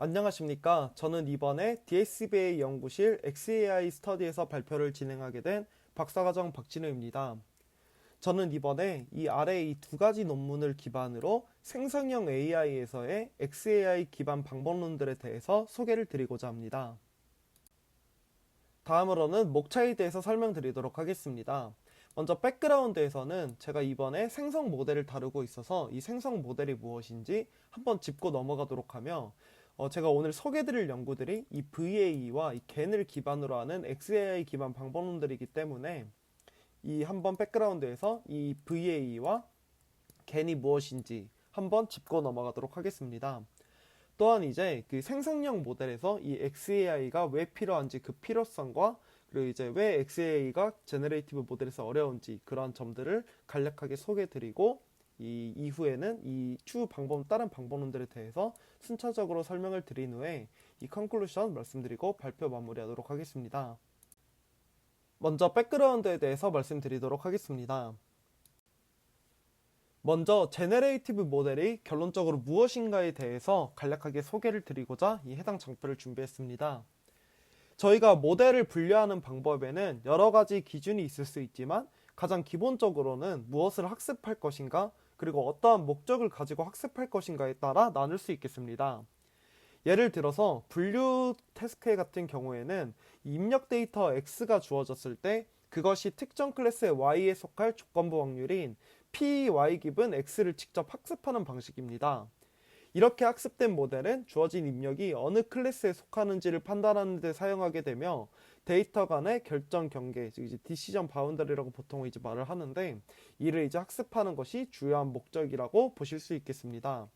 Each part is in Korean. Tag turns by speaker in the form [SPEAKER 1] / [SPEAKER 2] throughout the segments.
[SPEAKER 1] 안녕하십니까. 저는 이번에 DSBA 연구실 XAI 스터디에서 발표를 진행하게 된 박사과정 박진우입니다. 저는 이번에 이 아래 이 두 가지 논문을 기반으로 생성형 AI에서의 XAI 기반 방법론들에 대해서 소개를 드리고자 합니다. 다음으로는 목차에 대해서 설명드리도록 하겠습니다. 먼저 백그라운드에서는 제가 이번에 생성 모델을 다루고 있어서 이 생성 모델이 무엇인지 한번 짚고 넘어가도록 하며 제가 오늘 소개드릴 연구들이 이 VA와 이 겐을 기반으로 하는 XAI 기반 방법론들이기 때문에 이 한번 백그라운드에서 이 VA와 겐이 무엇인지 한번 짚고 넘어가도록 하겠습니다. 또한 이제 그 생성형 모델에서 이 XAI가 왜 필요한지 그 필요성과 그리고 이제 왜 XAI가 제너레이티브 모델에서 어려운지 그런 점들을 간략하게 소개드리고 이 이후에는 이 추후 방법 다른 방법론들에 대해서 순차적으로 설명을 드린 후에 이 컨클루션 말씀드리고 발표 마무리하도록 하겠습니다. 먼저 백그라운드에 대해서 말씀드리도록 하겠습니다. 먼저 제너레이티브 모델이 결론적으로 무엇인가에 대해서 간략하게 소개를 드리고자 이 해당 장표를 준비했습니다. 저희가 모델을 분류하는 방법에는 여러 가지 기준이 있을 수 있지만 가장 기본적으로는 무엇을 학습할 것인가 그리고 어떠한 목적을 가지고 학습할 것인가에 따라 나눌 수 있겠습니다. 예를 들어서 분류 태스크 같은 경우에는 입력 데이터 X가 주어졌을 때 그것이 특정 클래스의 Y에 속할 조건부 확률인 PY 기분 X를 직접 학습하는 방식입니다. 이렇게 학습된 모델은 주어진 입력이 어느 클래스에 속하는지를 판단하는 데 사용하게 되며 데이터 간의 결정 경계, 즉 이제 디시전 바운더리라고 보통 이제 말을 하는데 이를 이제 학습하는 것이 주요한 목적이라고 보실 수 있겠습니다.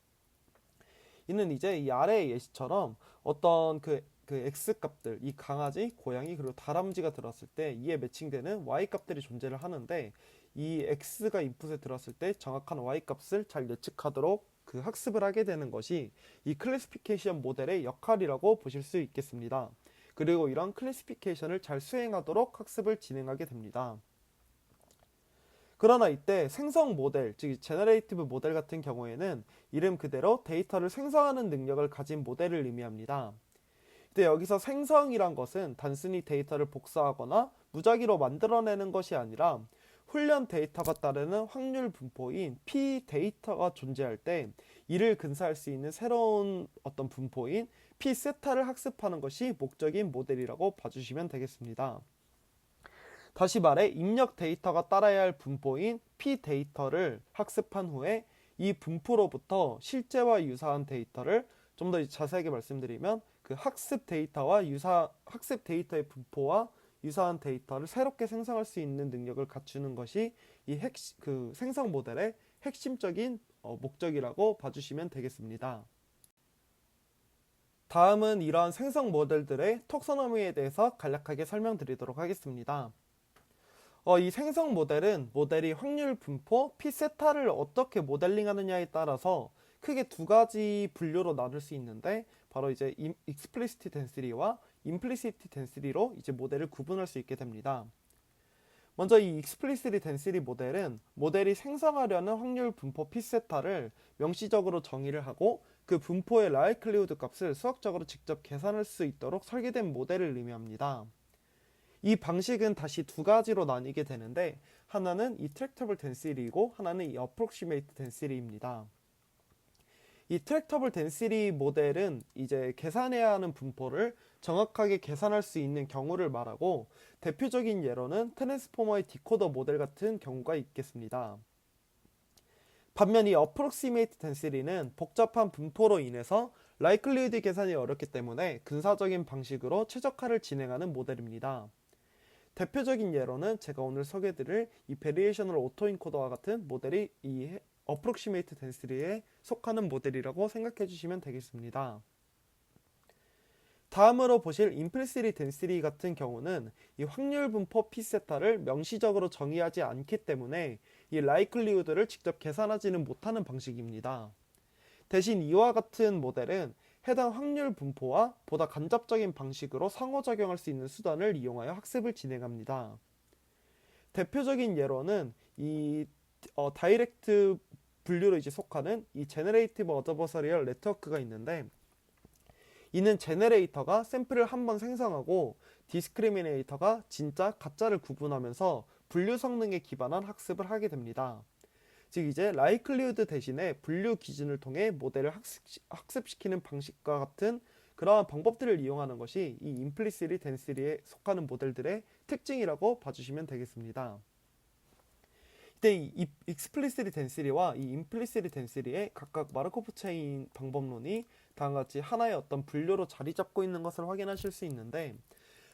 [SPEAKER 1] 이는 이제 이 아래의 예시처럼 어떤 그 X 값들, 이 강아지, 고양이, 그리고 다람쥐가 들었을 때 이에 매칭되는 Y 값들이 존재를 하는데 이 X가 인풋에 들었을 때 정확한 Y 값을 잘 예측하도록 그 학습을 하게 되는 것이 이 클래시피케이션 모델의 역할이라고 보실 수 있겠습니다. 그리고 이런 클래시피케이션을 잘 수행하도록 학습을 진행하게 됩니다. 그러나 이때 생성 모델, 즉 제너레이티브 모델 같은 경우에는 이름 그대로 데이터를 생성하는 능력을 가진 모델을 의미합니다. 근데 여기서 생성이란 것은 단순히 데이터를 복사하거나 무작위로 만들어내는 것이 아니라 훈련 데이터가 따르는 확률 분포인 P 데이터가 존재할 때 이를 근사할 수 있는 새로운 어떤 분포인 P 세타를 학습하는 것이 목적인 모델이라고 봐주시면 되겠습니다. 다시 말해 입력 데이터가 따라야 할 분포인 P 데이터를 학습한 후에 이 분포로부터 실제와 유사한 데이터를 좀 더 자세하게 말씀드리면 그 학습 데이터의 분포와 유사한 데이터를 새롭게 생성할 수 있는 능력을 갖추는 것이 이 생성 모델의 핵심적인 목적이라고 봐주시면 되겠습니다. 다음은 이러한 생성 모델들의 톡소노미에 대해서 간략하게 설명드리도록 하겠습니다. 이 생성 모델은 모델이 확률 분포 P세타를 어떻게 모델링하느냐에 따라서 크게 두 가지 분류로 나눌 수 있는데 바로 이제 explicit density와 implicit density로 이제 모델을 구분할 수 있게 됩니다. 먼저 이 explicit density 모델은 모델이 생성하려는 확률 분포 P세타를 명시적으로 정의를 하고 그 분포의 likelihood 값을 수학적으로 직접 계산할 수 있도록 설계된 모델을 의미합니다. 이 방식은 다시 두 가지로 나뉘게 되는데 하나는 이 tractable density이고 하나는 이 approximate density입니다. 이 트랙터블 덴시티 모델은 이제 계산해야 하는 분포를 정확하게 계산할 수 있는 경우를 말하고 대표적인 예로는 트랜스포머의 디코더 모델 같은 경우가 있겠습니다. 반면 이 approximate density는 복잡한 분포로 인해서 likelihood 계산이 어렵기 때문에 근사적인 방식으로 최적화를 진행하는 모델입니다. 대표적인 예로는 제가 오늘 소개해드릴 이 베리에이셔널 오토인코더와 같은 모델이 이 approximate density에 속하는 모델이라고 생각해 주시면 되겠습니다. 다음으로 보실 implicit density 같은 경우는 이 확률 분포 P세타를 명시적으로 정의하지 않기 때문에 이 likelihood를 직접 계산하지는 못하는 방식입니다. 대신 이와 같은 모델은 해당 확률 분포와 보다 간접적인 방식으로 상호작용할 수 있는 수단을 이용하여 학습을 진행합니다. 대표적인 예로는 이 다이렉트 분류로 이제 속하는 이 제너레이티브 어드버서리얼 네트워크가 있는데 이는 제네레이터가 샘플을 한번 생성하고 디스크리미네이터가 진짜 가짜를 구분하면서 분류 성능에 기반한 학습을 하게 됩니다. 즉 이제 라이클리후드 대신에 분류 기준을 통해 모델을 학습시키는 방식과 같은 그러한 방법들을 이용하는 것이 이 임플리시리 덴시리에 속하는 모델들의 특징이라고 봐주시면 되겠습니다. 이때 이 익스플리시리 덴시리와 이 임플리시리 덴시리의 각각 마르코프 체인 방법론이 다음과 같이 하나의 어떤 분류로 자리 잡고 있는 것을 확인하실 수 있는데,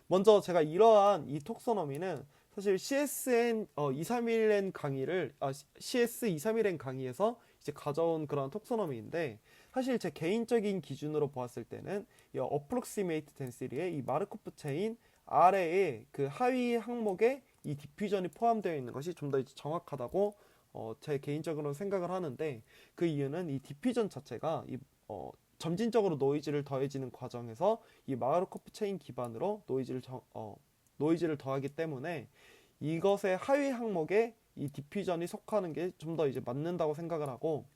[SPEAKER 1] 먼저 제가 이러한 이 톡소노미는 사실 CSN 231N 강의를 CS 231N 강의에서 이제 가져온 그런 톡소노미인데, 사실 제 개인적인 기준으로 보았을 때는 이 어프록시메이트 덴시리의 이 마르코프 체인 아래에 그 하위 항목에 이 디퓨전이 포함되어 있는 것이 좀 더 정확하다고 제 개인적으로 생각을 하는데, 그 이유는 이 디퓨전 자체가 점진적으로 노이즈를 더해지는 과정에서 이 마르코프 체인 기반으로 노이즈를 더하기 때문에 이것의 하위 항목에 이 디퓨전이 속하는 게 좀 더 이제 맞는다고 생각을 하고,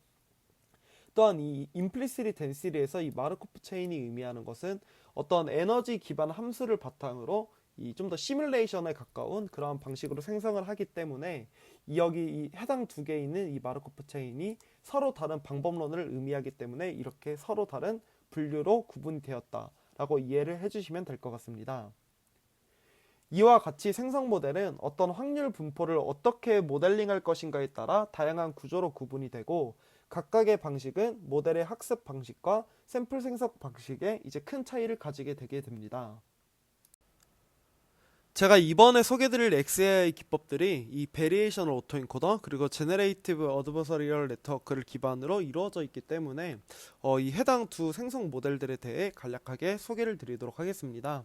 [SPEAKER 1] 또한 이 임플리시리 덴시리에서 이 마르코프 체인이 의미하는 것은 어떤 에너지 기반 함수를 바탕으로 이 좀 더 시뮬레이션에 가까운 그러한 방식으로 생성을 하기 때문에 여기 이 해당 두 개에 있는 이 마르코프 체인이 서로 다른 방법론을 의미하기 때문에 이렇게 서로 다른 분류로 구분이 되었다라고 이해를 해주시면 될 것 같습니다. 이와 같이 생성 모델은 어떤 확률 분포를 어떻게 모델링할 것인가에 따라 다양한 구조로 구분이 되고, 각각의 방식은 모델의 학습 방식과 샘플 생성 방식에 이제 큰 차이를 가지게 되게 됩니다. 제가 이번에 소개드릴 XAI 기법들이 이 베리에이셔널 오토엔코더 그리고 제너레이티브 어드버서리얼 네트워크를 기반으로 이루어져 있기 때문에 이 해당 두 생성 모델들에 대해 간략하게 소개를 드리도록 하겠습니다.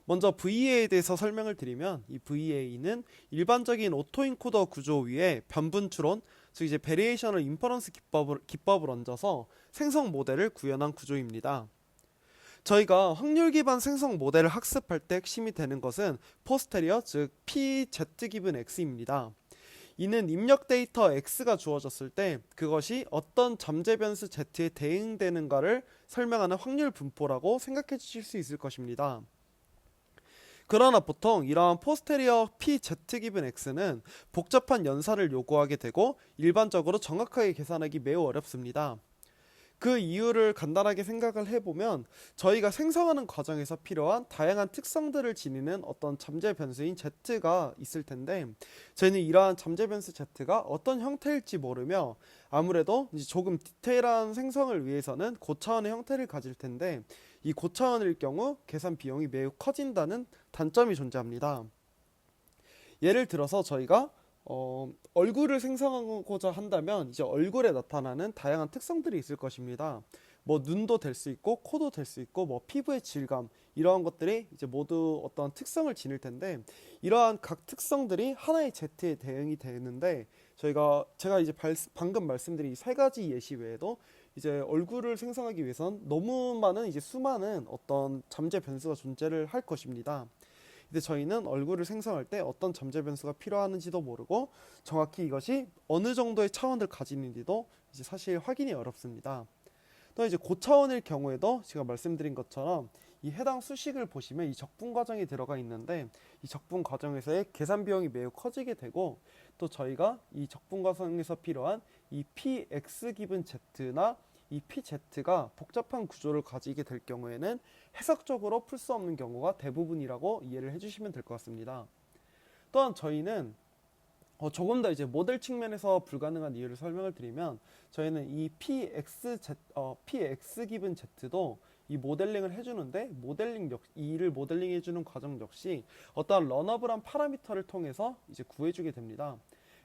[SPEAKER 1] 먼저 VEA에 대해서 설명을 드리면, 이 VEA는 일반적인 오토엔코더 구조 위에 변분 추론, 즉 이제 베리에이셔널 인퍼런스 기법을 얹어서 생성 모델을 구현한 구조입니다. 저희가 확률 기반 생성 모델을 학습할 때 핵심이 되는 것은 포스테리어, 즉 PZ 기분 X입니다. 이는 입력 데이터 X가 주어졌을 때 그것이 어떤 잠재 변수 Z에 대응되는가를 설명하는 확률 분포라고 생각해 주실 수 있을 것입니다. 그러나 보통 이러한 포스테리어 PZ 기분 X는 복잡한 연산을 요구하게 되고 일반적으로 정확하게 계산하기 매우 어렵습니다. 그 이유를 간단하게 생각을 해보면, 저희가 생성하는 과정에서 필요한 다양한 특성들을 지니는 어떤 잠재 변수인 Z가 있을 텐데, 저희는 이러한 잠재 변수 Z가 어떤 형태일지 모르며 아무래도 이제 조금 디테일한 생성을 위해서는 고차원의 형태를 가질 텐데, 이 고차원일 경우 계산 비용이 매우 커진다는 단점이 존재합니다. 예를 들어서 저희가 얼굴을 생성하고자 한다면 이제 얼굴에 나타나는 다양한 특성들이 있을 것입니다. 뭐 눈도 될 수 있고 코도 될 수 있고 뭐 피부의 질감, 이러한 것들이 이제 모두 어떤 특성을 지닐 텐데, 이러한 각 특성들이 하나의 Z에 대응이 되는데, 제가 이제 방금 말씀드린 이 세 가지 예시 외에도 이제 얼굴을 생성하기 위해선 너무 많은 이제 수많은 어떤 잠재 변수가 존재를 할 것입니다. 근데 저희는 얼굴을 생성할 때 어떤 잠재 변수가 필요하는지도 모르고 정확히 이것이 어느 정도의 차원을 가지는지도 이제 사실 확인이 어렵습니다. 또 이제 고차원일 경우에도 제가 말씀드린 것처럼 이 해당 수식을 보시면 이 적분 과정이 들어가 있는데, 이 적분 과정에서의 계산 비용이 매우 커지게 되고, 또 저희가 이 적분 과정에서 필요한 이 px 기분 z나 이 pz가 복잡한 구조를 가지게 될 경우에는 해석적으로 풀 수 없는 경우가 대부분이라고 이해를 해주시면 될 것 같습니다. 또한 저희는 조금 더 이제 모델 측면에서 불가능한 이유를 설명을 드리면, 저희는 이 px 기분 z도 이 모델링을 해주는데, 이를 모델링 해주는 과정 역시 어떠한 러너블한 파라미터를 통해서 이제 구해주게 됩니다.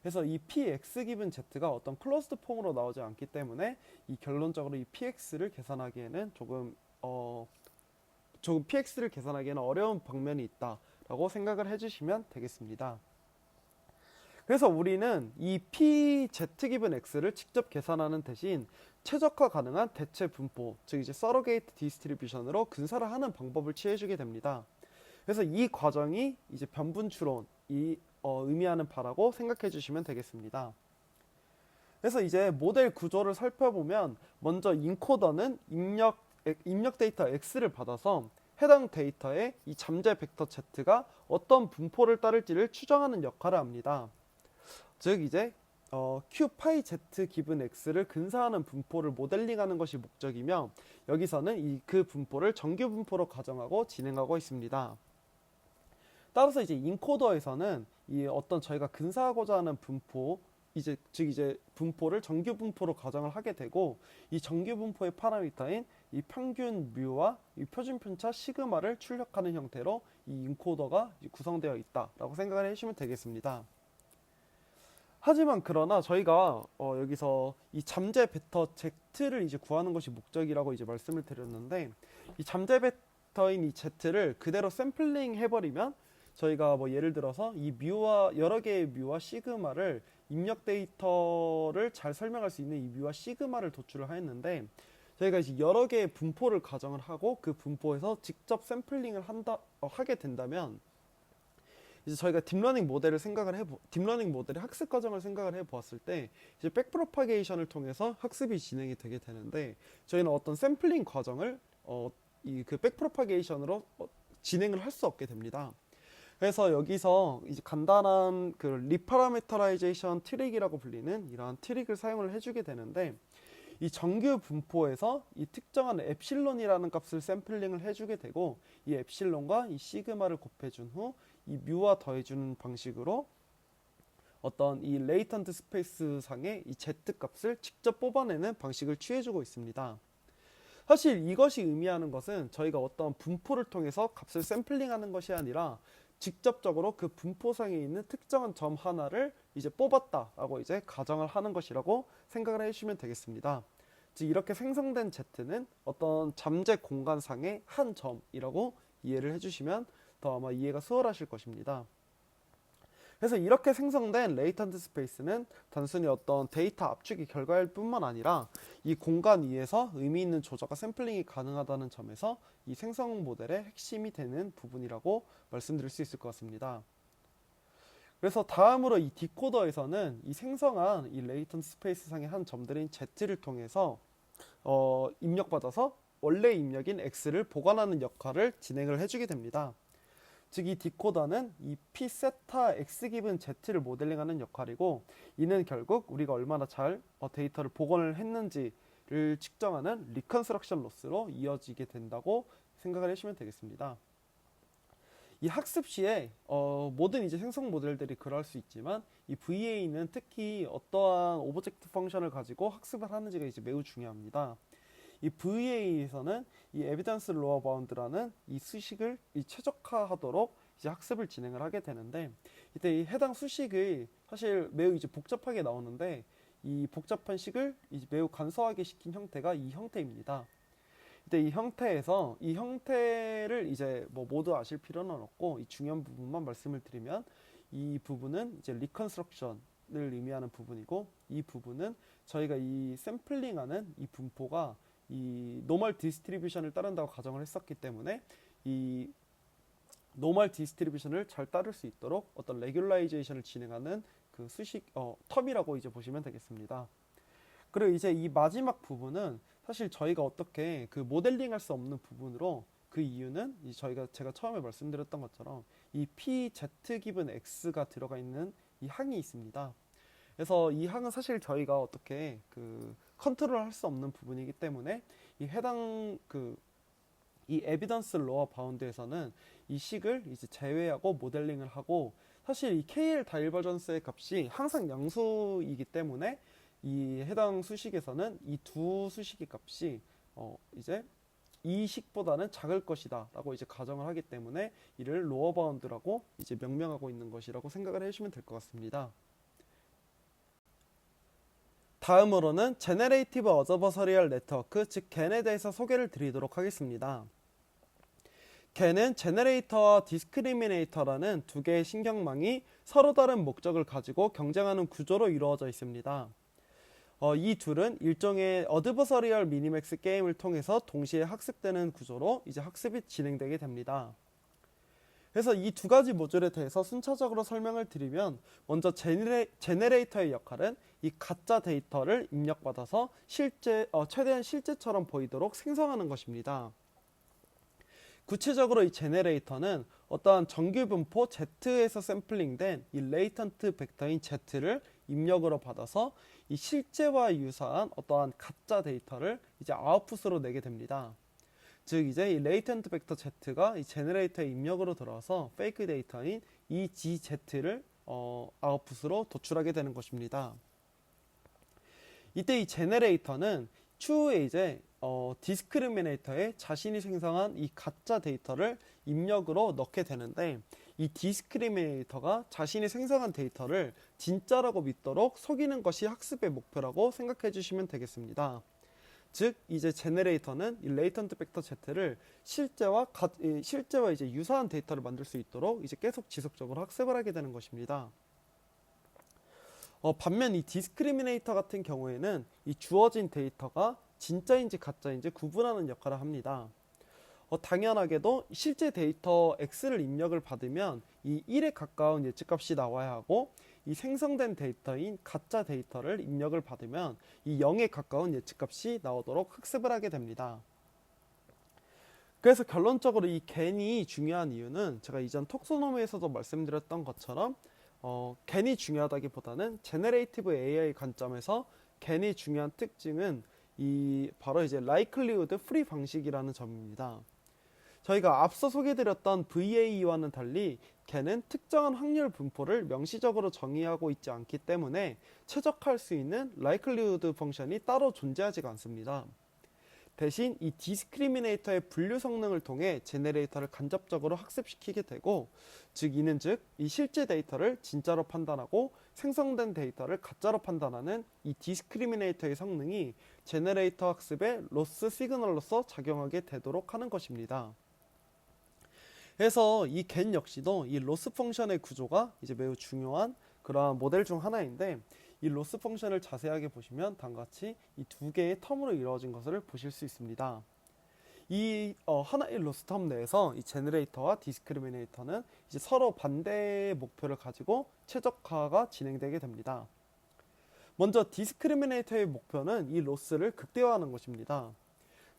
[SPEAKER 1] 그래서 이 px 기분 z가 어떤 클로즈드 폼으로 나오지 않기 때문에 이 결론적으로 이 px를 계산하기에는 조금 px를 계산하기에는 어려운 방면이 있다라고 생각을 해주시면 되겠습니다. 그래서 우리는 이 pz 기분 x를 직접 계산하는 대신 최적화 가능한 대체 분포, 즉 이제 서로게이트 디스트리뷰션으로 근사를 하는 방법을 취해주게 됩니다. 그래서 이 과정이 이제 변분 추론이 의미하는 바라고 생각해 주시면 되겠습니다. 그래서 이제 모델 구조를 살펴보면, 먼저 인코더는 입력 입력 데이터 x를 받아서 해당 데이터에 이 잠재 벡터 z가 어떤 분포를 따를지를 추정하는 역할을 합니다. 즉 이제 q 파이 z 기분 x를 근사하는 분포를 모델링하는 것이 목적이며, 여기서는 그 분포를 정규 분포로 가정하고 진행하고 있습니다. 따라서 이제 인코더에서는 이 어떤 저희가 근사하고자 하는 분포, 즉 이제 분포를 정규 분포로 가정을 하게 되고, 이 정규 분포의 파라미터인 이 평균 뮤와 이 표준 편차 시그마를 출력하는 형태로 이 인코더가 구성되어 있다라고 생각을 해주시면 되겠습니다. 하지만 그러나 저희가 여기서 이 잠재 벡터 z를 이제 구하는 것이 목적이라고 이제 말씀을 드렸는데, 이 잠재 벡터인 이 z를 그대로 샘플링 해버리면 저희가 뭐 예를 들어서 이 뮤와 여러 개의 뮤와 시그마를 입력 데이터를 잘 설명할 수 있는 이 뮤와 시그마를 도출을 하였는데, 저희가 이제 여러 개의 분포를 가정을 하고 그 분포에서 직접 샘플링을 하게 된다면, 이제 저희가 딥러닝 모델의 학습 과정을 생각을 해보았을 때 이제 백프로파게이션을 통해서 학습이 진행이 되게 되는데, 저희는 어떤 샘플링 과정을 이 그 백프로파게이션으로 진행을 할 수 없게 됩니다. 그래서 여기서 이제 간단한 그 리파라메터라이제이션 트릭이라고 불리는 이러한 트릭을 사용을 해주게 되는데, 이 정규 분포에서 이 특정한 엡실론이라는 값을 샘플링을 해주게 되고, 이 엡실론과 이 시그마를 곱해준 후 이 뮤와 더해주는 방식으로 어떤 이 레이턴트 스페이스 상의 이 z 값을 직접 뽑아내는 방식을 취해주고 있습니다. 사실 이것이 의미하는 것은 저희가 어떤 분포를 통해서 값을 샘플링하는 것이 아니라 직접적으로 그 분포상에 있는 특정한 점 하나를 이제 뽑았다라고 이제 가정을 하는 것이라고 생각을 해주시면 되겠습니다. 즉 이렇게 생성된 z는 어떤 잠재 공간상의 한 점이라고 이해를 해주시면 더 아마 이해가 수월하실 것입니다. 그래서 이렇게 생성된 레이턴트 스페이스는 단순히 어떤 데이터 압축의 결과일 뿐만 아니라 이 공간 위에서 의미 있는 조작과 샘플링이 가능하다는 점에서 이 생성 모델의 핵심이 되는 부분이라고 말씀드릴 수 있을 것 같습니다. 그래서 다음으로 이 디코더에서는 이 생성한 이 레이턴트 스페이스 상의 한 점들인 z를 통해서 입력받아서 원래 입력인 x를 보관하는 역할을 진행을 해주게 됩니다. 즉 이 디코더는 이 p 세타 x 기분 z를 모델링하는 역할이고, 이는 결국 우리가 얼마나 잘 데이터를 복원을 했는지를 측정하는 리컨스트럭션 로스로 이어지게 된다고 생각을 해주시면 되겠습니다. 이 학습 시에 모든 이제 생성 모델들이 그럴 수 있지만, 이 VA는 특히 어떠한 오브젝트 펑션을 가지고 학습을 하는지가 이제 매우 중요합니다. 이 VA에서는 이 에비던스 로어 바운드라는 이 수식을 최적화하도록 이제 학습을 진행을 하게 되는데, 이때 이 해당 수식이 사실 매우 이제 복잡하게 나오는데, 이 복잡한 식을 이제 매우 간소하게 시킨 형태가 이 형태입니다. 이때 이 형태에서 이 형태를 이제 뭐 모두 아실 필요는 없고, 이 중요한 부분만 말씀을 드리면, 이 부분은 이제 리컨스트럭션을 의미하는 부분이고, 이 부분은 저희가 이 샘플링하는 이 분포가 이 노멀 디스트리뷰션을 따른다고 가정을 했었기 때문에, 이 노멀 디스트리뷰션을 잘 따를 수 있도록 어떤 레귤라이제이션을 진행하는 그 수식 텀이라고 이제 보시면 되겠습니다. 그리고 이제 이 마지막 부분은 사실 저희가 어떻게 그 모델링할 수 없는 부분으로, 그 이유는 제가 처음에 말씀드렸던 것처럼 이 pz 기분 x가 들어가 있는 이 항이 있습니다. 그래서 이 항은 사실 저희가 어떻게 그 컨트롤할 수 없는 부분이기 때문에, 이 해당 이 에비던스 로어 바운드에서는 이 식을 이제 제외하고 모델링을 하고, 사실 이 KL 다이버전스의 값이 항상 양수이기 때문에 이 해당 수식에서는 이 두 수식의 값이 이제 이 식보다는 작을 것이다 라고 이제 가정을 하기 때문에, 이를 로어 바운드라고 이제 명명하고 있는 것이라고 생각을 해주시면 될 것 같습니다. 다음으로는 제네레이티브 어저버서리얼 네트워크, 즉 GAN에 대해서 소개를 드리도록 하겠습니다. GAN은 제너레이터와 디스크리미네이터라는 두 개의 신경망이 서로 다른 목적을 가지고 경쟁하는 구조로 이루어져 있습니다. 이 둘은 일종의 어드버서리얼 미니맥스 게임을 통해서 동시에 학습되는 구조로 이제 학습이 진행되게 됩니다. 그래서 이 두 가지 모듈에 대해서 순차적으로 설명을 드리면 먼저 제네레이터의 역할은 이 가짜 데이터를 입력받아서 최대한 실제처럼 보이도록 생성하는 것입니다. 구체적으로 이 제네레이터는 어떠한 정규 분포 Z에서 샘플링된 이 레이턴트 벡터인 Z를 입력으로 받아서 이 실제와 유사한 어떠한 가짜 데이터를 이제 아웃풋으로 내게 됩니다. 즉 이제 이 레이턴트 벡터 Z가 이 제네레이터의 입력으로 들어와서 페이크 데이터인 이 GZ를 아웃풋으로 도출하게 되는 것입니다. 이때 이 제네레이터는 추후에 이제 디스크리미네이터에 자신이 생성한 이 가짜 데이터를 입력으로 넣게 되는데, 이 디스크리미네이터가 자신이 생성한 데이터를 진짜라고 믿도록 속이는 것이 학습의 목표라고 생각해 주시면 되겠습니다. 즉 이제 제네레이터는 이 레이턴트 벡터 Z를 실제와 이제 유사한 데이터를 만들 수 있도록 이제 계속 지속적으로 학습을 하게 되는 것입니다. 반면 이 디스크리미네이터 같은 경우에는 이 주어진 데이터가 진짜인지 가짜인지 구분하는 역할을 합니다. 당연하게도 실제 데이터 X를 입력을 받으면 이 1에 가까운 예측값이 나와야 하고, 이 생성된 데이터인 가짜 데이터를 입력을 받으면 이 0에 가까운 예측값이 나오도록 학습을 하게 됩니다. 그래서 결론적으로 이 겐이 중요한 이유는 제가 이전 톡소노미에서도 말씀드렸던 것처럼 겐이 중요하다기보다는 제네레이티브 AI 관점에서 겐이 중요한 특징은 바로 이제 라이클리우드 프리 방식이라는 점입니다. 저희가 앞서 소개드렸던 VA와는 달리 겐은 특정한 확률 분포를 명시적으로 정의하고 있지 않기 때문에 최적화할 수 있는 라이클리우드 펑션이 따로 존재하지가 않습니다. 대신 이 디스크리미네이터의 분류 성능을 통해 제네레이터를 간접적으로 학습시키게 되고, 이는 이 실제 데이터를 진짜로 판단하고 생성된 데이터를 가짜로 판단하는 이 디스크리미네이터의 성능이 제네레이터 학습의 로스 시그널로서 작용하게 되도록 하는 것입니다. 그래서 이 겐 역시도 이 로스 펑션의 구조가 이제 매우 중요한 그러한 모델 중 하나인데, 이 로스 펑션을 자세하게 보시면 다음과 같이 이 두 개의 텀으로 이루어진 것을 보실 수 있습니다. 이 하나의 로스 텀 내에서 이 제너레이터와 디스크리미네이터는 이제 서로 반대의 목표를 가지고 최적화가 진행되게 됩니다. 먼저 디스크리미네이터의 목표는 이 로스를 극대화하는 것입니다.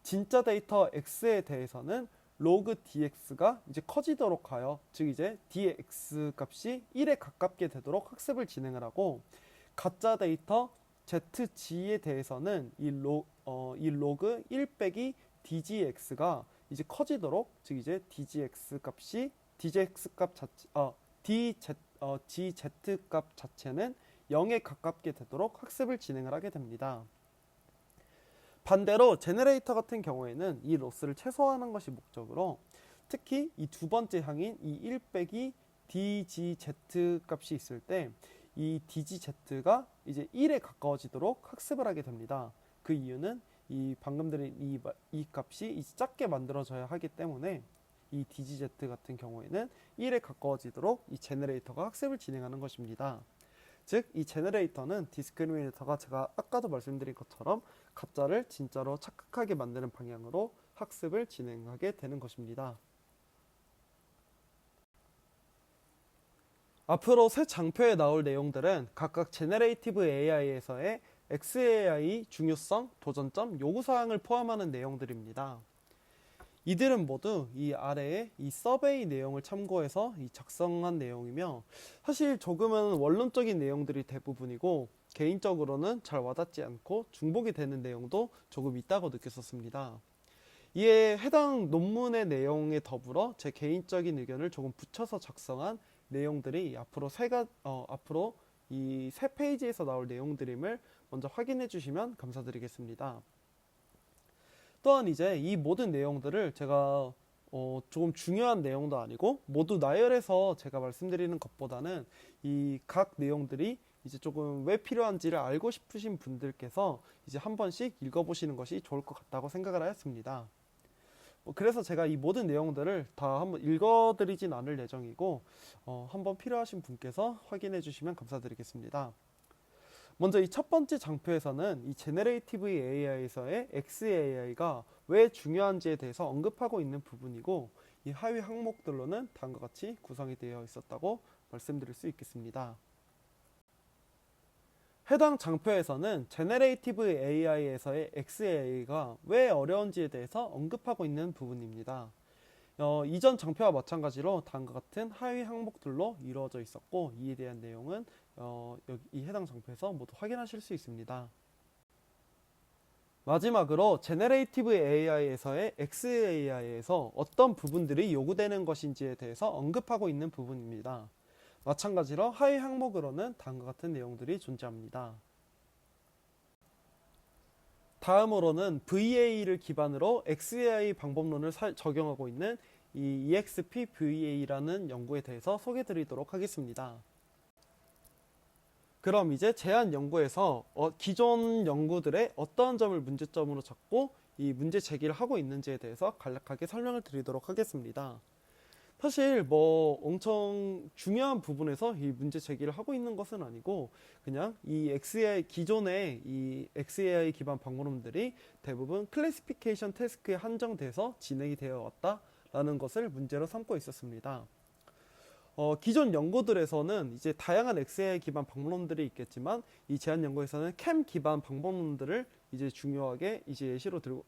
[SPEAKER 1] 진짜 데이터 X에 대해서는 로그 dx가 이제 커지도록 하여, 즉 이제 dx 값이 1에 가깝게 되도록 학습을 진행을 하고, 가짜 데이터 zg에 대해서는 이 로그 1 빼기 dgx가 이제 커지도록, 즉 이제 dgx 값이 dgx 값 자체 gz 값 자체는 0에 가깝게 되도록 학습을 진행을 하게 됩니다. 반대로 제너레이터 같은 경우에는 이 로스를 최소화하는 것이 목적으로, 특히 이 두 번째 항인 이 1 빼기 dgz 값이 있을 때 이 dgz가 이제 1에 가까워지도록 학습을 하게 됩니다. 그 이유는 이 방금 드린 이 값이 이제 작게 만들어져야 하기 때문에 이 dgz 같은 경우에는 1에 가까워지도록 이 제너레이터가 학습을 진행하는 것입니다. 즉 이 제너레이터는 디스크리미네이터가 제가 아까도 말씀드린 것처럼 가짜를 진짜로 착각하게 만드는 방향으로 학습을 진행하게 되는 것입니다. 앞으로 새 장표에 나올 내용들은 각각 제너레이티브 AI에서의 XAI 중요성, 도전점, 요구사항을 포함하는 내용들입니다. 이들은 모두 이 아래의 이 서베이 내용을 참고해서 작성한 내용이며, 사실 조금은 원론적인 내용들이 대부분이고 개인적으로는 잘 와닿지 않고 중복이 되는 내용도 조금 있다고 느꼈었습니다. 이에 해당 논문의 내용에 더불어 제 개인적인 의견을 조금 붙여서 작성한 내용들이 앞으로 이 세 페이지에서 나올 내용들임을 먼저 확인해 주시면 감사드리겠습니다. 또한 이제 이 모든 내용들을 제가 조금 중요한 내용도 아니고 모두 나열해서 제가 말씀드리는 것보다는 이 각 내용들이 이제 조금 왜 필요한지를 알고 싶으신 분들께서 이제 한 번씩 읽어보시는 것이 좋을 것 같다고 생각을 하였습니다. 그래서 제가 이 모든 내용들을 다 한번 읽어드리진 않을 예정이고 한번 필요하신 분께서 확인해 주시면 감사드리겠습니다. 먼저 이 첫 번째 장표에서는 이 제너레이티브 AI에서의 XAI가 왜 중요한지에 대해서 언급하고 있는 부분이고, 이 하위 항목들로는 다음과 같이 구성이 되어 있었다고 말씀드릴 수 있겠습니다. 해당 장표에서는 제너레이티브 AI에서의 XAI가 왜 어려운지에 대해서 언급하고 있는 부분입니다. 이전 장표와 마찬가지로 다음과 같은 하위 항목들로 이루어져 있었고, 이에 대한 내용은 여기 이 해당 장표에서 모두 확인하실 수 있습니다. 마지막으로 제너레이티브 AI에서의 XAI에서 어떤 부분들이 요구되는 것인지에 대해서 언급하고 있는 부분입니다. 마찬가지로 하위 항목으로는 다음과 같은 내용들이 존재합니다. 다음으로는 VA를 기반으로 XAI 방법론을 적용하고 있는 이 EXP-VA라는 연구에 대해서 소개해 드리도록 하겠습니다. 그럼 이제 제안 연구에서 기존 연구들의 어떠한 점을 문제점으로 잡고 이 문제 제기를 하고 있는지에 대해서 간략하게 설명을 드리도록 하겠습니다. 사실 뭐 엄청 중요한 부분에서 이 문제 제기를 하고 있는 것은 아니고, 그냥 이 XAI 기존의 이 XAI 기반 방법론들이 대부분 클래시피케이션 태스크에 한정돼서 진행이 되어 왔다라는 것을 문제로 삼고 있었습니다. 기존 연구들에서는 이제 다양한 XAI 기반 방법론들이 있겠지만, 이 제안 연구에서는 캠 기반 방법론들을 이제 중요하게 이제 예시로 들고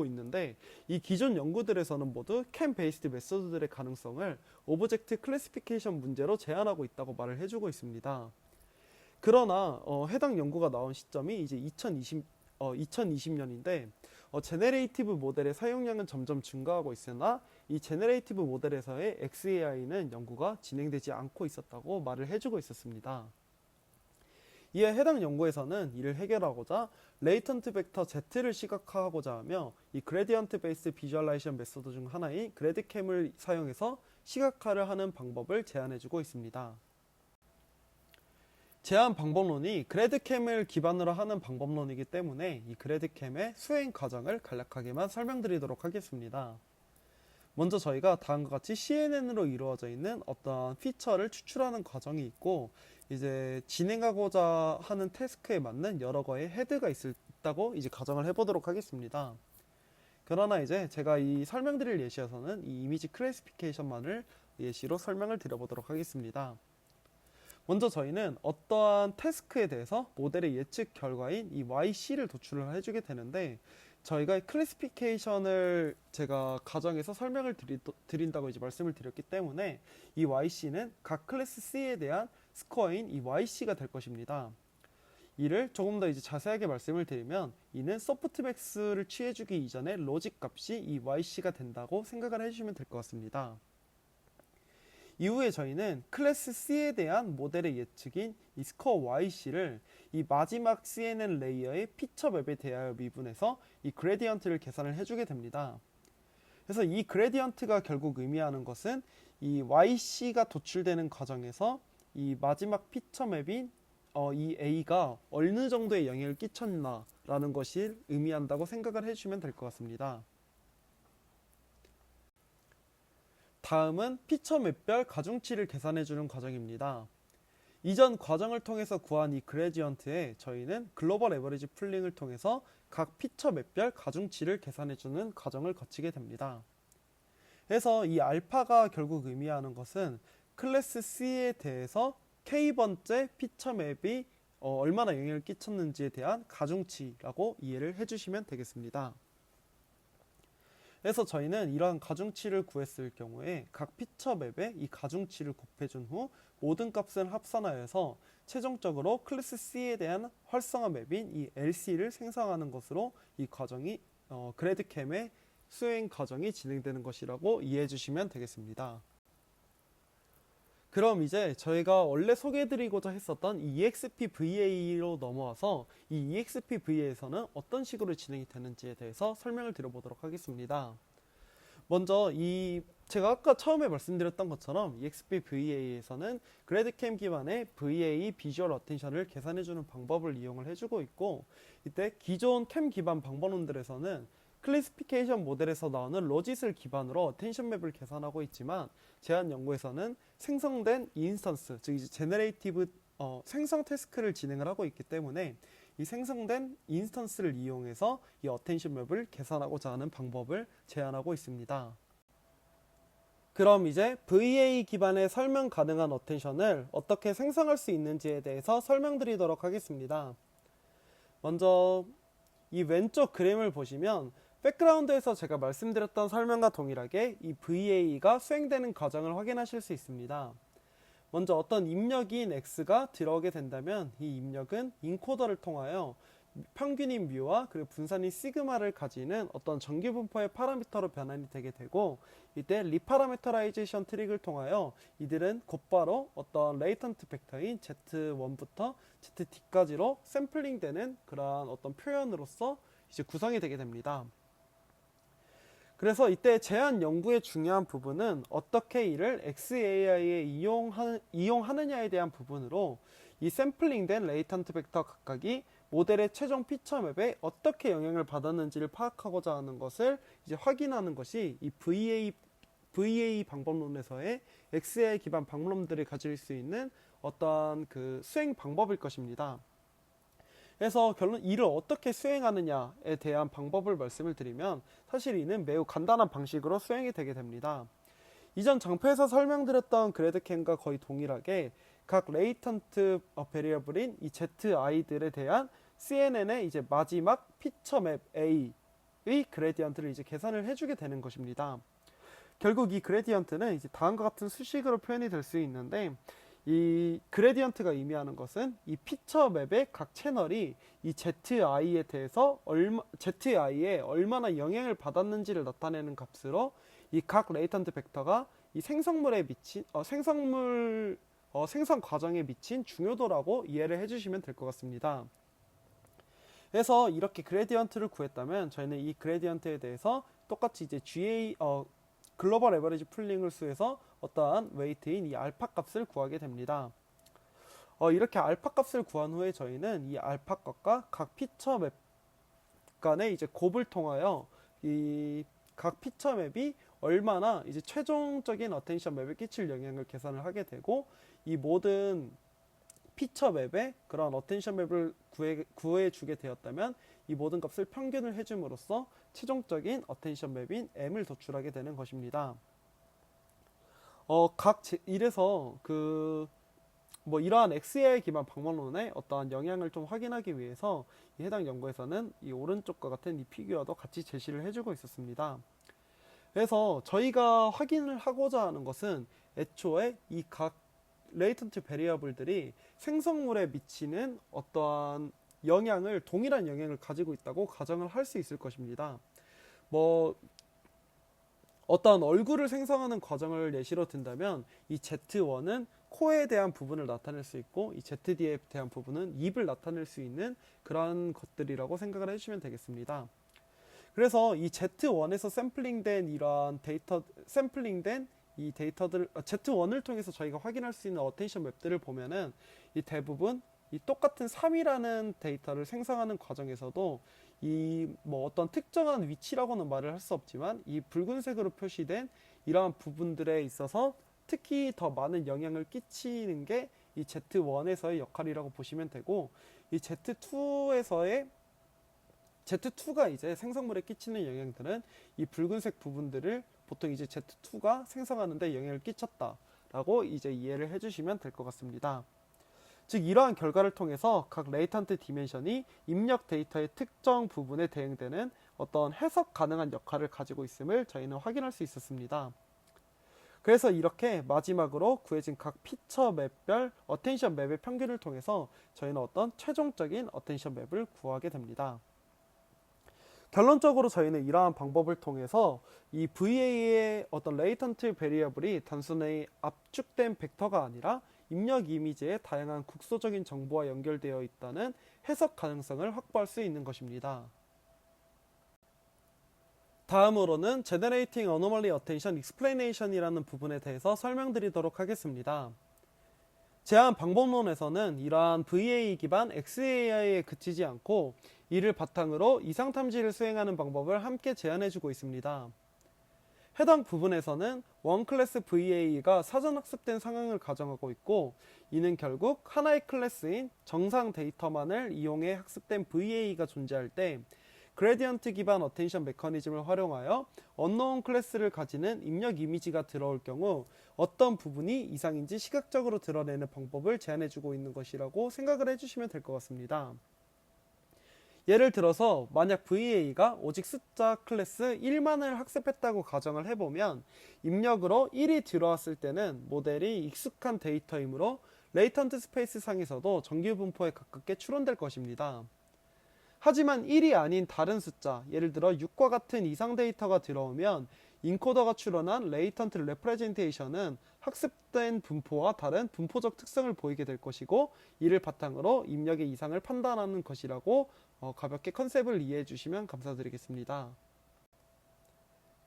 [SPEAKER 1] 있는데, 이 기존 연구들에서는 모두 캠 베이스드 메소드들의 가능성을 오브젝트 클래시피케이션 문제로 제한하고 있다고 말을 해주고 있습니다. 그러나 해당 연구가 나온 시점이 이제 2020년인데 제너레이티브 모델의 사용량은 점점 증가하고 있으나 이 제너레이티브 모델에서의 XAI는 연구가 진행되지 않고 있었다고 말을 해주고 있었습니다. 이에 해당 연구에서는 이를 해결하고자 레이턴트 벡터 Z를 시각화하고자 하며 이 그레디언트 베이스 비주얼라이제이션 메소드 중 하나인 그래드캠을 사용해서 시각화를 하는 방법을 제안해주고 있습니다. 제안 방법론이 그래드캠을 기반으로 하는 방법론이기 때문에 이 그래드캠의 수행 과정을 간략하게만 설명드리도록 하겠습니다. 먼저 저희가 다음과 같이 CNN으로 이루어져 있는 어떤 피처를 추출하는 과정이 있고, 이제 진행하고자 하는 태스크에 맞는 여러 거의 헤드가 있다고 이제 가정을 해보도록 하겠습니다. 그러나 이제 제가 이 설명드릴 예시에서는 이 이미지 클래시피케이션만을 예시로 설명을 드려보도록 하겠습니다. 먼저 저희는 어떠한 태스크에 대해서 모델의 예측 결과인 이 YC를 도출을 해주게 되는데, 저희가 클래시피케이션을 제가 가정에서 설명을 드린다고 이제 말씀을 드렸기 때문에 이 YC는 각 클래스 C에 대한 스코어인 이 YC가 될 것입니다. 이를 조금 더 이제 자세하게 말씀을 드리면, 이는 소프트맥스를 취해주기 이전에 로직 값이 이 YC가 된다고 생각을 해주시면 될 것 같습니다. 이후에 저희는 클래스 C에 대한 모델의 예측인 이 스코어 YC를 이 마지막 CNN 레이어의 피처 맵에 대하여 미분해서 이 그레디언트를 계산을 해주게 됩니다. 그래서 이 그레디언트가 결국 의미하는 것은 이 YC가 도출되는 과정에서 이 마지막 피처 맵인 이 A가 어느 정도의 영향을 끼쳤나라는 것을 의미한다고 생각을 해주시면 될 것 같습니다. 다음은 피처 맵별 가중치를 계산해주는 과정입니다. 이전 과정을 통해서 구한 이 그레디언트에 저희는 글로벌 에버리지 풀링을 통해서 각 피처 맵별 가중치를 계산해주는 과정을 거치게 됩니다. 그래서 이 알파가 결국 의미하는 것은 클래스 C에 대해서 K번째 피처 맵이 얼마나 영향을 끼쳤는지에 대한 가중치라고 이해를 해주시면 되겠습니다. 그래서 저희는 이러한 가중치를 구했을 경우에 각 피처 맵에 이 가중치를 곱해준 후 모든 값을 합산하여서 최종적으로 클래스 C에 대한 활성화 맵인 이 LC를 생성하는 것으로 이 과정이 그래드캠의 수행 과정이 진행되는 것이라고 이해해 주시면 되겠습니다. 그럼 이제 저희가 원래 소개해드리고자 했었던 이 EXP-VA로 넘어와서 이 EXP-VA에서는 어떤 식으로 진행이 되는지에 대해서 설명을 드려보도록 하겠습니다. 먼저 제가 아까 처음에 말씀드렸던 것처럼 EXP-VA에서는 그래드캠 기반의 VA 비주얼 어텐션을 계산해주는 방법을 이용을 해주고 있고, 이때 기존 캠 기반 방법론들에서는 클래시피케이션 모델에서 나오는 로짓을 기반으로 어텐션 맵을 계산하고 있지만, 제안 연구에서는 생성된 인스턴스, 즉 이제 제너레이티브 생성 태스크를 진행을 하고 있기 때문에 이 생성된 인스턴스를 이용해서 이 어텐션 맵을 계산하고자 하는 방법을 제안하고 있습니다. 그럼 이제 VA 기반의 설명 가능한 어텐션을 어떻게 생성할 수 있는지에 대해서 설명드리도록 하겠습니다. 먼저 이 왼쪽 그림을 보시면 백그라운드에서 제가 말씀드렸던 설명과 동일하게 이 VA가 수행되는 과정을 확인하실 수 있습니다. 먼저 어떤 입력인 X가 들어오게 된다면 이 입력은 인코더를 통하여 평균인 뮤와 그리고 분산인 시그마를 가지는 어떤 정규분포의 파라미터로 변환이 되게 되고, 이때 리파라메터라이제이션 트릭을 통하여 이들은 곧바로 어떤 레이턴트 벡터인 Z1부터 ZT까지로 샘플링 되는 그러한 어떤 표현으로서 이제 구성이 되게 됩니다. 그래서 이때 제한 연구의 중요한 부분은 어떻게 이를 XAI에 이용하느냐에 대한 부분으로 이 샘플링된 레이턴트 벡터 각각이 모델의 최종 피처 맵에 어떻게 영향을 받았는지를 파악하고자 하는 것을 이제 확인하는 것이 이 VA 방법론에서의 XAI 기반 방법론들이 가질 수 있는 어떤 그 수행 방법일 것입니다. 그래서 결론 이를 어떻게 수행하느냐에 대한 방법을 말씀을 드리면 사실 이는 매우 간단한 방식으로 수행이 되게 됩니다. 이전 장표에서 설명드렸던 그래드캔과 거의 동일하게 각 레이턴트 베리어블인 이 ZI들에 대한 CNN의 이제 마지막 피처 맵 A의 그레디언트를 이제 계산을 해주게 되는 것입니다. 결국 이 그레디언트는 이제 다음과 같은 수식으로 표현이 될 수 있는데, 이 그레디언트가 의미하는 것은 이 피처 맵의 각 채널이 이 ZI에 대해서 ZI에 얼마나 영향을 받았는지를 나타내는 값으로 이 각 레이턴트 벡터가 이 생성물에 미친 생성 과정에 미친 중요도라고 이해를 해주시면 될 것 같습니다. 그래서 이렇게 그레디언트를 구했다면 저희는 이 그레디언트에 대해서 똑같이 이제 글로벌 에버리지 풀링을 수해서 어떠한 웨이트인 이 알파 값을 구하게 됩니다. 이렇게 알파 값을 구한 후에 저희는 이 알파 값과 각 피처 맵 간의 이제 곱을 통하여 이 각 피처 맵이 얼마나 이제 최종적인 어텐션 맵에 끼칠 영향을 계산을 하게 되고, 이 모든 피처 맵에 그런 어텐션 맵을 구해주게 되었다면 이 모든 값을 평균을 해줌으로써 최종적인 어텐션 맵인 M을 도출하게 되는 것입니다. 이래서 이러한 XAI 기반 방법론의 어떠한 영향을 좀 확인하기 위해서 이 해당 연구에서는 이 오른쪽과 같은 이 피규어도 같이 제시를 해주고 있었습니다. 그래서 저희가 확인을 하고자 하는 것은 애초에 이 각 레이턴트 베리어블들이 생성물에 미치는 어떠한 동일한 영향을 가지고 있다고 가정을 할 수 있을 것입니다. 어떤 얼굴을 생성하는 과정을 예시로 든다면 이 Z1은 코에 대한 부분을 나타낼 수 있고, 이 ZD에 대한 부분은 입을 나타낼 수 있는 그런 것들이라고 생각을 해주시면 되겠습니다. 그래서 이 Z1에서 샘플링된 이러한 이 데이터들, Z1을 통해서 저희가 확인할 수 있는 어텐션 맵들을 보면은 이 대부분 이 똑같은 3이라는 데이터를 생성하는 과정에서도 어떤 특정한 위치라고는 말을 할 수 없지만 이 붉은색으로 표시된 이러한 부분들에 있어서 특히 더 많은 영향을 끼치는 게 이 Z1에서의 역할이라고 보시면 되고, 이 Z2가 이제 생성물에 끼치는 영향들은 이 붉은색 부분들을 보통 이제 Z2가 생성하는데 영향을 끼쳤다라고 이제 이해를 해주시면 될 것 같습니다. 즉 이러한 결과를 통해서 각 레이턴트 디멘션이 입력 데이터의 특정 부분에 대응되는 어떤 해석 가능한 역할을 가지고 있음을 저희는 확인할 수 있었습니다. 그래서 이렇게 마지막으로 구해진 각 피처 맵별 어텐션 맵의 평균을 통해서 저희는 어떤 최종적인 어텐션 맵을 구하게 됩니다. 결론적으로 저희는 이러한 방법을 통해서 이 VA의 어떤 레이턴트 베리어블이 단순히 압축된 벡터가 아니라 입력 이미지의 다양한 국소적인 정보와 연결되어 있다는 해석 가능성을 확보할 수 있는 것입니다. 다음으로는 Generating Anomaly Attention Explanation이라는 부분에 대해서 설명드리도록 하겠습니다. 제한 방법론에서는 이러한 VA 기반 XAI에 그치지 않고 이를 바탕으로 이상 탐지를 수행하는 방법을 함께 제안해주고 있습니다. 해당 부분에서는 원클래스 VA가 사전 학습된 상황을 가정하고 있고, 이는 결국 하나의 클래스인 정상 데이터만을 이용해 학습된 VA가 존재할 때 그레디언트 기반 어텐션 메커니즘을 활용하여 언노운 클래스를 가지는 입력 이미지가 들어올 경우 어떤 부분이 이상인지 시각적으로 드러내는 방법을 제안해주고 있는 것이라고 생각을 해주시면 될 것 같습니다. 예를 들어서 만약 VA가 오직 숫자 클래스 1만을 학습했다고 가정을 해보면 입력으로 1이 들어왔을 때는 모델이 익숙한 데이터이므로 레이턴트 스페이스 상에서도 정규 분포에 가깝게 추론될 것입니다. 하지만 1이 아닌 다른 숫자, 예를 들어 6과 같은 이상 데이터가 들어오면 인코더가 추론한 레이턴트 레프레젠테이션은 학습된 분포와 다른 분포적 특성을 보이게 될 것이고, 이를 바탕으로 입력의 이상을 판단하는 것이라고 가볍게 컨셉을 이해해 주시면 감사드리겠습니다.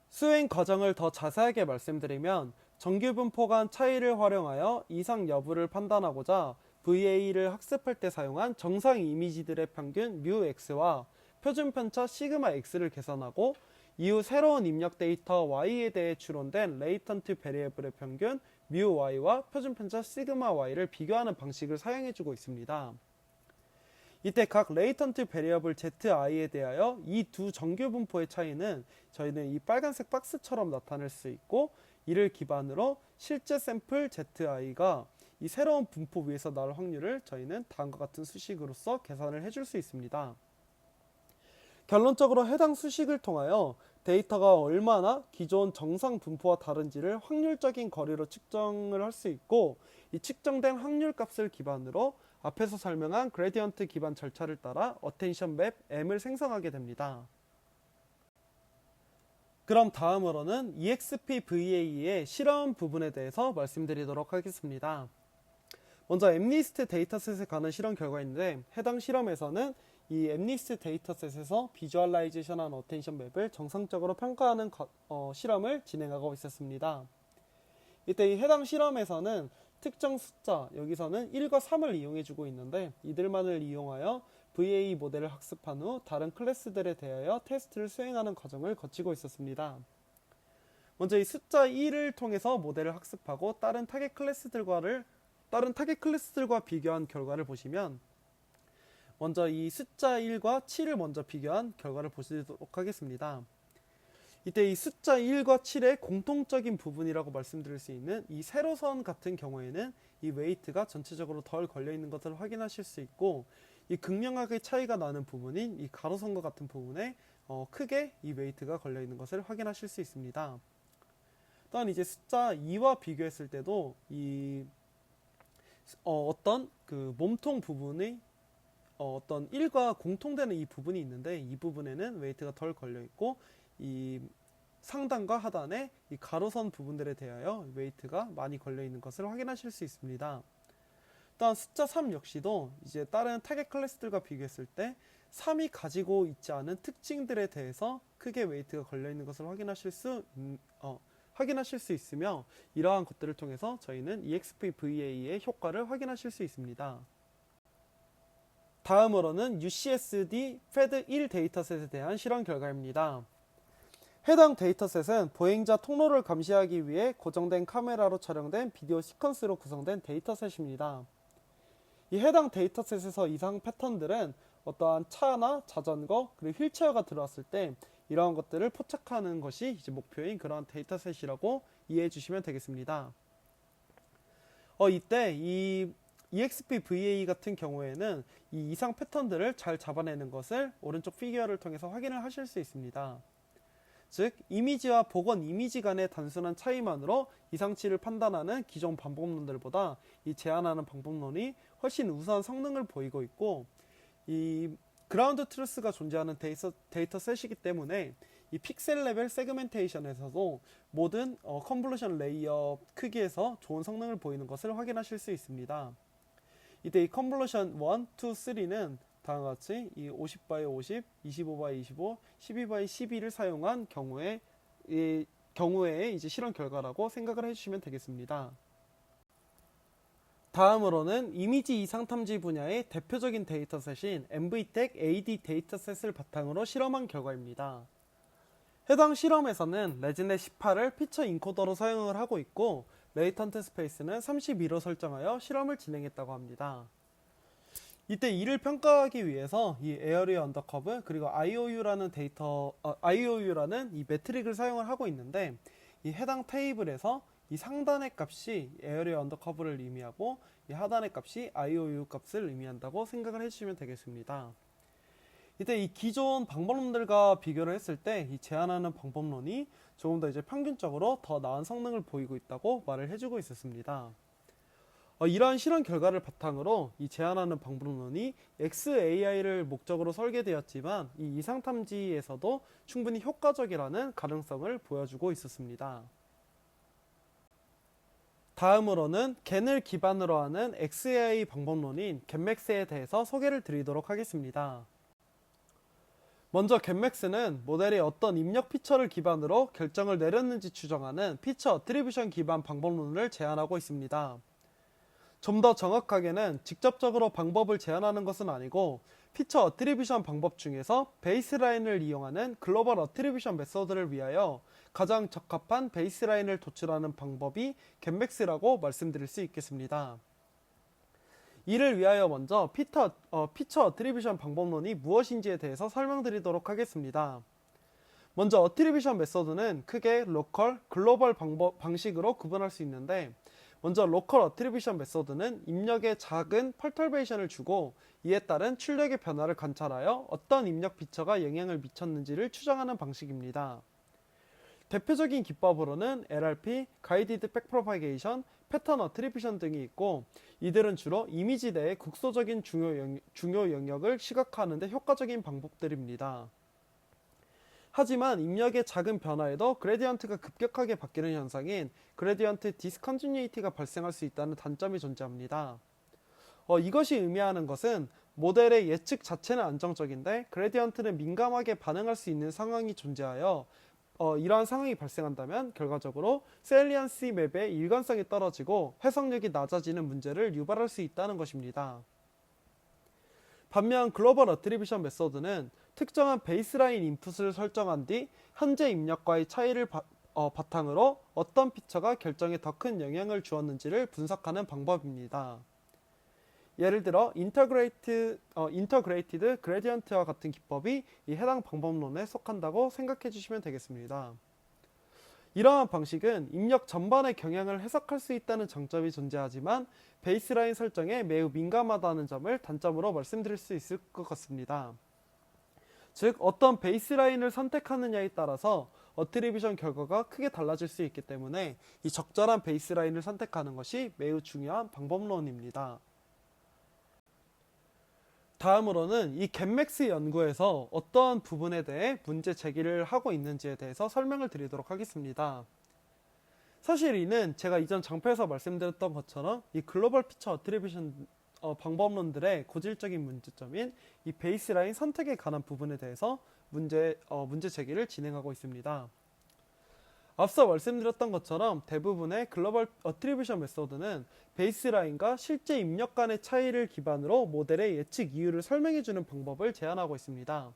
[SPEAKER 1] 수행 과정을 더 자세하게 말씀드리면 정규 분포 간 차이를 활용하여 이상 여부를 판단하고자 VA를 학습할 때 사용한 정상 이미지들의 평균 μx와 표준 편차 시그마 x를 계산하고 이후 새로운 입력 데이터 y에 대해 추론된 레이턴트 베리애블의 평균 μy와 표준 편차 시그마 y를 비교하는 방식을 사용해주고 있습니다. 이때 각 레이턴트 베리애블 zi에 대하여 이 두 정규 분포의 차이는 저희는 이 빨간색 박스처럼 나타낼 수 있고, 이를 기반으로 실제 샘플 zi가 이 새로운 분포 위에서 나올 확률을 저희는 다음과 같은 수식으로서 계산을 해줄 수 있습니다. 결론적으로 해당 수식을 통하여 데이터가 얼마나 기존 정상 분포와 다른지를 확률적인 거리로 측정을 할 수 있고, 이 측정된 확률 값을 기반으로 앞에서 설명한 그레디언트 기반 절차를 따라 어텐션 맵 M을 생성하게 됩니다. 그럼 다음으로는 EXP-VA의 실험 부분에 대해서 말씀드리도록 하겠습니다. 먼저 MNIST 데이터셋에 관한 실험 결과인데, 해당 실험에서는 이 MNIST 데이터셋에서 비주얼라이제이션한 어텐션 맵을 정상적으로 평가하는 실험을 진행하고 있었습니다. 이때 이 해당 실험에서는 특정 숫자, 여기서는 1과 3을 이용해주고 있는데, 이들만을 이용하여 VA 모델을 학습한 후 다른 클래스들에 대하여 테스트를 수행하는 과정을 거치고 있었습니다. 먼저 이 숫자 1을 통해서 모델을 학습하고 다른 타겟 클래스들과 비교한 결과를 보시면, 먼저 이 숫자 1과 7을 먼저 비교한 결과를 보시도록 하겠습니다. 이때 이 숫자 1과 7의 공통적인 부분이라고 말씀드릴 수 있는 이 세로선 같은 경우에는 이 웨이트가 전체적으로 덜 걸려있는 것을 확인하실 수 있고, 이 극명하게 차이가 나는 부분인 이 가로선과 같은 부분에 크게 이 웨이트가 걸려있는 것을 확인하실 수 있습니다. 또한 이제 숫자 2와 비교했을 때도 이 어떤 그 몸통 부분이 어떤 1과 공통되는 이 부분이 있는데, 이 부분에는 웨이트가 덜 걸려있고, 이 상단과 하단의 이 가로선 부분들에 대하여 웨이트가 많이 걸려있는 것을 확인하실 수 있습니다. 또한 숫자 3 역시도 이제 다른 타겟 클래스들과 비교했을 때 3이 가지고 있지 않은 특징들에 대해서 크게 웨이트가 걸려있는 것을 확인하실 수 있으며, 이러한 것들을 통해서 저희는 EXP-VA의 효과를 확인하실 수 있습니다. 다음으로는 UCSD FED1 데이터셋에 대한 실험 결과입니다. 해당 데이터셋은 보행자 통로를 감시하기 위해 고정된 카메라로 촬영된 비디오 시퀀스로 구성된 데이터셋입니다. 이 해당 데이터셋에서 이상 패턴들은 어떠한 차나 자전거 그리고 휠체어가 들어왔을 때 이러한 것들을 포착하는 것이 이제 목표인 그러한 데이터셋이라고 이해해 주시면 되겠습니다. 이때 이 EXP-VA 같은 경우에는 이 이상 패턴들을 잘 잡아내는 것을 오른쪽 피규어를 통해서 확인을 하실 수 있습니다. 즉, 이미지와 복원 이미지 간의 단순한 차이만으로 이상치를 판단하는 기존 방법론들보다 이 제안하는 방법론이 훨씬 우수한 성능을 보이고 있고, 이 그라운드 트루스가 존재하는 데이터셋이기 때문에 이 픽셀 레벨 세그멘테이션에서도 모든 컨볼루션 레이어 크기에서 좋은 성능을 보이는 것을 확인하실 수 있습니다. 이때 이 컨볼루션 1, 2, 3는 다음과 같이 이 50x50, 25x25, 12x12를 사용한 경우에 이제 실험 결과라고 생각을 해주시면 되겠습니다. 다음으로는 이미지 이상 탐지 분야의 대표적인 데이터셋인 MVTech AD 데이터셋을 바탕으로 실험한 결과입니다. 해당 실험에서는 레진넷 18을 피처 인코더로 사용을 하고 있고, 레이턴트 스페이스는 32로 설정하여 실험을 진행했다고 합니다. 이때 이를 평가하기 위해서 이 에어리어 언더커브 그리고 IOU라는 이 매트릭을 사용을 하고 있는데, 이 해당 테이블에서 이 상단의 값이 에어리어 언더커브를 의미하고 이 하단의 값이 IOU 값을 의미한다고 생각을 해주시면 되겠습니다. 이때 이 기존 방법론들과 비교를 했을 때 이 제안하는 방법론이 조금 더 이제 평균적으로 더 나은 성능을 보이고 있다고 말을 해주고 있었습니다. 이러한 실험 결과를 바탕으로 이 제안하는 방법론이 XAI를 목적으로 설계되었지만 이 이상 탐지에서도 충분히 효과적이라는 가능성을 보여주고 있었습니다. 다음으로는 겐을 기반으로 하는 XAI 방법론인 겐맥스에 대해서 소개를 드리도록 하겠습니다. 먼저 겐맥스는 모델이 어떤 입력 피처를 기반으로 결정을 내렸는지 추정하는 피처 어트리뷰션 기반 방법론을 제안하고 있습니다. 좀 더 정확하게는 직접적으로 방법을 제안하는 것은 아니고 피처 어트리뷰션 방법 중에서 베이스라인을 이용하는 글로벌 어트리뷰션 메서드를 위하여 가장 적합한 베이스라인을 도출하는 방법이 겐맥스라고 말씀드릴 수 있겠습니다. 이를 위하여 먼저 피처 어트리뷰션 방법론이 무엇인지에 대해서 설명드리도록 하겠습니다. 먼저 어트리뷰션 메서드는 크게 로컬, 글로벌 방식으로 구분할 수 있는데, 먼저 로컬 어트리뷰션 메서드는 입력에 작은 펄터베이션을 주고 이에 따른 출력의 변화를 관찰하여 어떤 입력 피처가 영향을 미쳤는지를 추정하는 방식입니다. 대표적인 기법으로는 LRP, 가이디드 백프로파게이션, 패턴 어트리뷰션 등이 있고, 이들은 주로 이미지 내의 국소적인 중요 영역을 시각화하는 데 효과적인 방법들입니다. 하지만 입력의 작은 변화에도 그레디언트가 급격하게 바뀌는 현상인 그레디언트 디스컨티뉴이티가 발생할 수 있다는 단점이 존재합니다. 이것이 의미하는 것은 모델의 예측 자체는 안정적인데 그레디언트는 민감하게 반응할 수 있는 상황이 존재하여 이러한 상황이 발생한다면 결과적으로 세일리언시 맵의 일관성이 떨어지고 해석력이 낮아지는 문제를 유발할 수 있다는 것입니다. 반면 글로벌 어트리뷰션 메서드는 특정한 베이스라인 인풋을 설정한 뒤 현재 입력과의 차이를 바탕으로 어떤 피처가 결정에 더 큰 영향을 주었는지를 분석하는 방법입니다. 예를 들어 인터그레이티드 그레디언트와 같은 기법이 이 해당 방법론에 속한다고 생각해 주시면 되겠습니다. 이러한 방식은 입력 전반의 경향을 해석할 수 있다는 장점이 존재하지만 베이스라인 설정에 매우 민감하다는 점을 단점으로 말씀드릴 수 있을 것 같습니다. 즉 어떤 베이스라인을 선택하느냐에 따라서 어트리뷰션 결과가 크게 달라질 수 있기 때문에 이 적절한 베이스라인을 선택하는 것이 매우 중요한 방법론입니다. 다음으로는 이 겐맥스 연구에서 어떠한 부분에 대해 문제 제기를 하고 있는지에 대해서 설명을 드리도록 하겠습니다. 사실 이는 제가 이전 장표에서 말씀드렸던 것처럼 이 글로벌 피처 어트리뷰션 방법론들의 고질적인 문제점인 이 베이스라인 선택에 관한 부분에 대해서 문제 제기를 진행하고 있습니다. 앞서 말씀드렸던 것처럼 대부분의 글로벌 어트리뷰션 메소드는 베이스라인과 실제 입력 간의 차이를 기반으로 모델의 예측 이유를 설명해주는 방법을 제안하고 있습니다.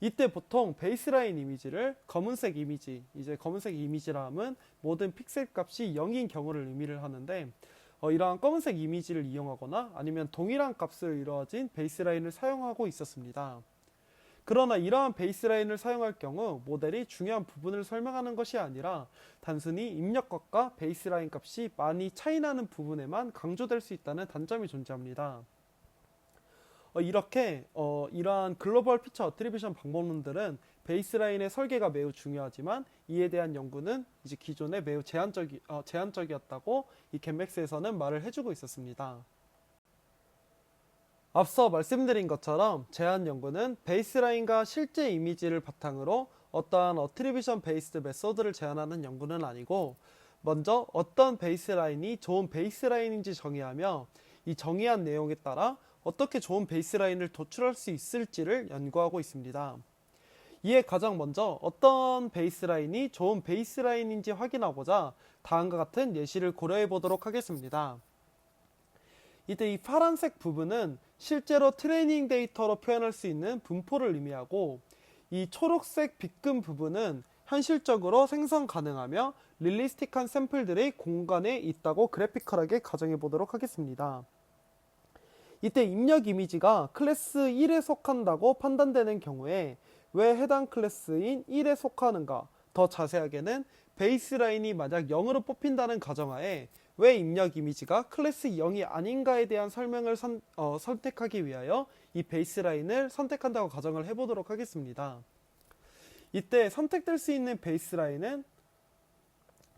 [SPEAKER 1] 이때 보통 베이스라인 이미지를 검은색 이미지라 함은 모든 픽셀 값이 0인 경우를 의미를 하는데, 이러한 검은색 이미지를 이용하거나 아니면 동일한 값으로 이루어진 베이스라인을 사용하고 있었습니다. 그러나 이러한 베이스라인을 사용할 경우 모델이 중요한 부분을 설명하는 것이 아니라 단순히 입력값과 베이스라인 값이 많이 차이나는 부분에만 강조될 수 있다는 단점이 존재합니다. 이렇게 이러한 글로벌 피처 어트리뷰션 방법론들은 베이스라인의 설계가 매우 중요하지만 이에 대한 연구는 이제 기존에 매우 제한적이었다고 이 겐맥스에서는 말을 해주고 있었습니다. 앞서 말씀드린 것처럼 제한 연구는 베이스라인과 실제 이미지를 바탕으로 어떠한 어트리뷰션 베이스드 메소드를 제안하는 연구는 아니고, 먼저 어떤 베이스라인이 좋은 베이스라인인지 정의하며 이 정의한 내용에 따라 어떻게 좋은 베이스라인을 도출할 수 있을지를 연구하고 있습니다. 이에 가장 먼저 어떤 베이스라인이 좋은 베이스라인인지 확인하고자 다음과 같은 예시를 고려해 보도록 하겠습니다. 이때 이 파란색 부분은 실제로 트레이닝 데이터로 표현할 수 있는 분포를 의미하고, 이 초록색 빗금 부분은 현실적으로 생성 가능하며 릴리스틱한 샘플들이 공간에 있다고 그래피컬하게 가정해 보도록 하겠습니다. 이때 입력 이미지가 클래스 1에 속한다고 판단되는 경우에 왜 해당 클래스인 1에 속하는가? 더 자세하게는 베이스라인이 만약 0으로 뽑힌다는 가정하에 왜 입력 이미지가 클래스 0이 아닌가에 대한 설명을 선택하기 위하여 이 베이스라인을 선택한다고 가정을 해보도록 하겠습니다. 이때 선택될 수 있는 베이스라인은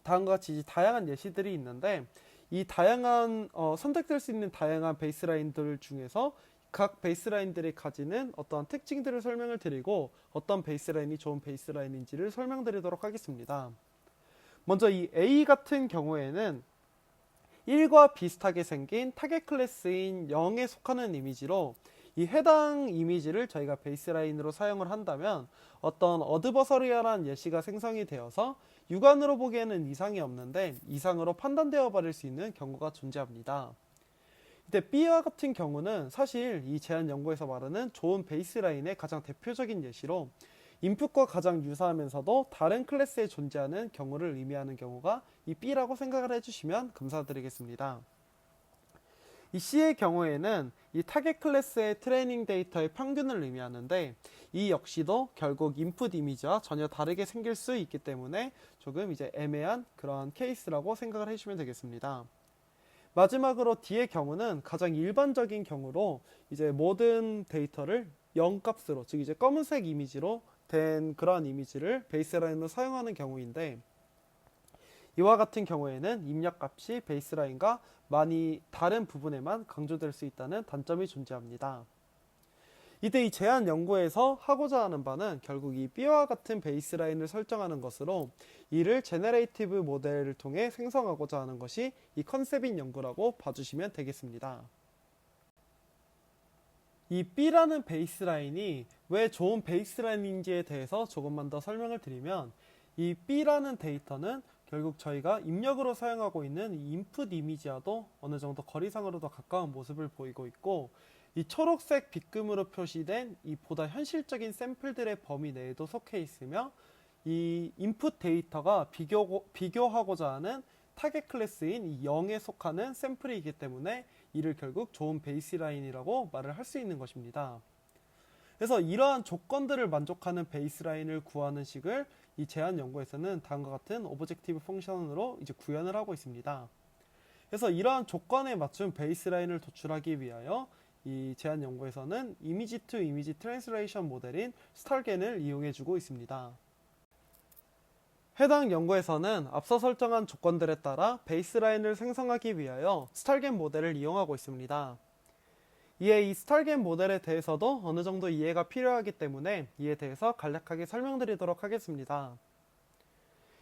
[SPEAKER 1] 다음과 같이 다양한 예시들이 있는데 이 다양한 선택될 수 있는 다양한 베이스라인들 중에서 각 베이스라인들이 가지는 어떤 특징들을 설명을 드리고 어떤 베이스라인이 좋은 베이스라인인지를 설명드리도록 하겠습니다. 먼저 이 A 같은 경우에는 1과 비슷하게 생긴 타겟 클래스인 0에 속하는 이미지로 이 해당 이미지를 저희가 베이스라인으로 사용을 한다면 어떤 어드버서리얼한 예시가 생성이 되어서 육안으로 보기에는 이상이 없는데 이상으로 판단되어 버릴 수 있는 경우가 존재합니다. 이때 B와 같은 경우는 사실 이 제한 연구에서 말하는 좋은 베이스라인의 가장 대표적인 예시로 인풋과 가장 유사하면서도 다른 클래스에 존재하는 경우를 의미하는 경우가 이 B라고 생각을 해주시면 감사드리겠습니다. 이 C의 경우에는 이 타겟 클래스의 트레이닝 데이터의 평균을 의미하는데 이 역시도 결국 인풋 이미지와 전혀 다르게 생길 수 있기 때문에 조금 이제 애매한 그런 케이스라고 생각을 해주시면 되겠습니다. 마지막으로 D의 경우는 가장 일반적인 경우로 이제 모든 데이터를 0 값으로, 즉 이제 검은색 이미지로 된 그러한 이미지를 베이스라인으로 사용하는 경우인데 이와 같은 경우에는 입력값이 베이스라인과 많이 다른 부분에만 강조될 수 있다는 단점이 존재합니다. 이때 이 제한 연구에서 하고자 하는 바는 결국 이 B와 같은 베이스라인을 설정하는 것으로 이를 제너레이티브 모델을 통해 생성하고자 하는 것이 이 컨셉인 연구라고 봐주시면 되겠습니다. 이 B라는 베이스라인이 왜 좋은 베이스라인인지에 대해서 조금만 더 설명을 드리면 이 B라는 데이터는 결국 저희가 입력으로 사용하고 있는 인풋 이미지와도 어느 정도 거리상으로도 가까운 모습을 보이고 있고 이 초록색 빗금으로 표시된 이 보다 현실적인 샘플들의 범위 내에도 속해 있으며 이 인풋 데이터가 비교하고자 하는 타겟 클래스인 이 0에 속하는 샘플이기 때문에 이를 결국 좋은 베이스라인이라고 말을 할 수 있는 것입니다. 그래서 이러한 조건들을 만족하는 베이스라인을 구하는 식을 이 제한 연구에서는 다음과 같은 오브젝티브 펑션으로 이제 구현을 하고 있습니다. 그래서 이러한 조건에 맞춘 베이스라인을 도출하기 위하여 이 제한 연구에서는 이미지 투 이미지 트랜스레이션 모델인 스타겐을 이용해주고 있습니다. 해당 연구에서는 앞서 설정한 조건들에 따라 베이스라인을 생성하기 위하여 스타겐 모델을 이용하고 있습니다. 이에 이 스타겐 모델에 대해서도 어느 정도 이해가 필요하기 때문에 이에 대해서 간략하게 설명드리도록 하겠습니다.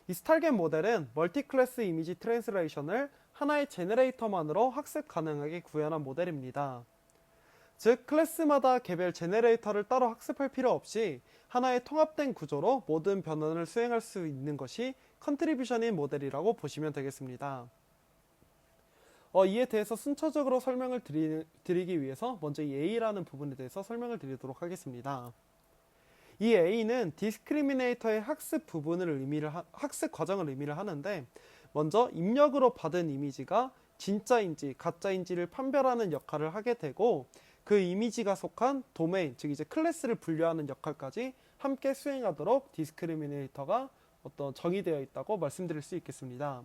[SPEAKER 1] 이 스타겐 모델은 멀티클래스 이미지 트랜스레이션을 하나의 제너레이터만으로 학습 가능하게 구현한 모델입니다. 즉 클래스마다 개별 제너레이터를 따로 학습할 필요 없이 하나의 통합된 구조로 모든 변환을 수행할 수 있는 것이 컨트리뷰션인 모델이라고 보시면 되겠습니다. 이에 대해서 순차적으로 설명을 드리기 위해서 먼저 이 A라는 부분에 대해서 설명을 드리도록 하겠습니다. 이 A는 디스크리미네이터의 학습 과정을 의미를 하는데 먼저 입력으로 받은 이미지가 진짜인지 가짜인지를 판별하는 역할을 하게 되고 그 이미지가 속한 도메인, 즉 이제 클래스를 분류하는 역할까지 함께 수행하도록 디스크리미네이터가 정의되어 있다고 말씀드릴 수 있겠습니다.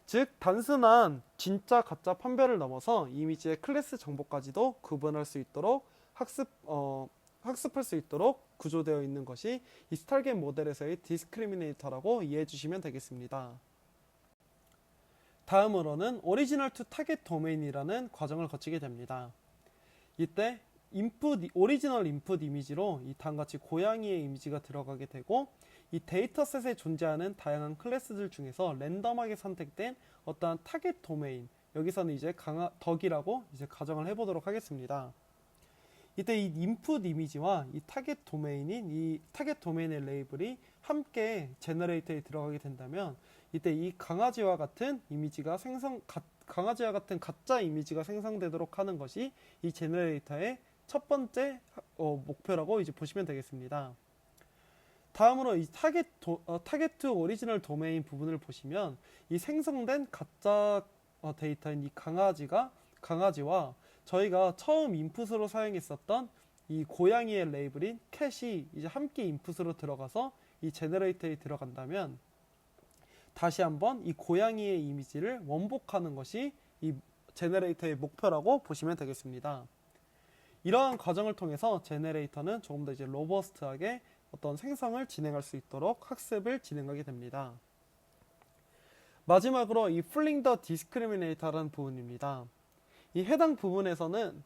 [SPEAKER 1] 즉 단순한 진짜 가짜 판별을 넘어서 이미지의 클래스 정보까지도 구분할 수 있도록 학습할 수 있도록 구조되어 있는 것이 이 스타겐 모델에서의 디스크리미네이터라고 이해해 주시면 되겠습니다. 다음으로는 오리지널 투 타겟 도메인이라는 과정을 거치게 됩니다. 이때 오리지널 인풋 이미지로 이 다음같이 고양이의 이미지가 들어가게 되고 이 데이터셋에 존재하는 다양한 클래스들 중에서 랜덤하게 선택된 어떠한 타겟 도메인, 여기서는 이제 덕이라고 이제 가정을 해보도록 하겠습니다. 이때 이 인풋 이미지와 이 타겟 도메인의 레이블이 함께 제너레이터에 들어가게 된다면 이때 이 강아지와 같은 가짜 이미지가 생성되도록 하는 것이 이 제너레이터의 첫 번째 목표라고 이제 보시면 되겠습니다. 다음으로 이 타겟 투 오리지널 도메인 부분을 보시면 이 생성된 가짜 데이터인 이 강아지와 저희가 처음 인풋으로 사용했었던 이 고양이의 레이블인 캣이 이제 함께 인풋으로 들어가서 이 제너레이터에 들어간다면 다시 한번 이 고양이의 이미지를 원복하는 것이 이 제너레이터의 목표라고 보시면 되겠습니다. 이러한 과정을 통해서 제너레이터는 조금 더 이제 로버스트하게 어떤 생성을 진행할 수 있도록 학습을 진행하게 됩니다. 마지막으로 이 풀링 더 디스크리미네이터라는 부분입니다. 이 해당 부분에서는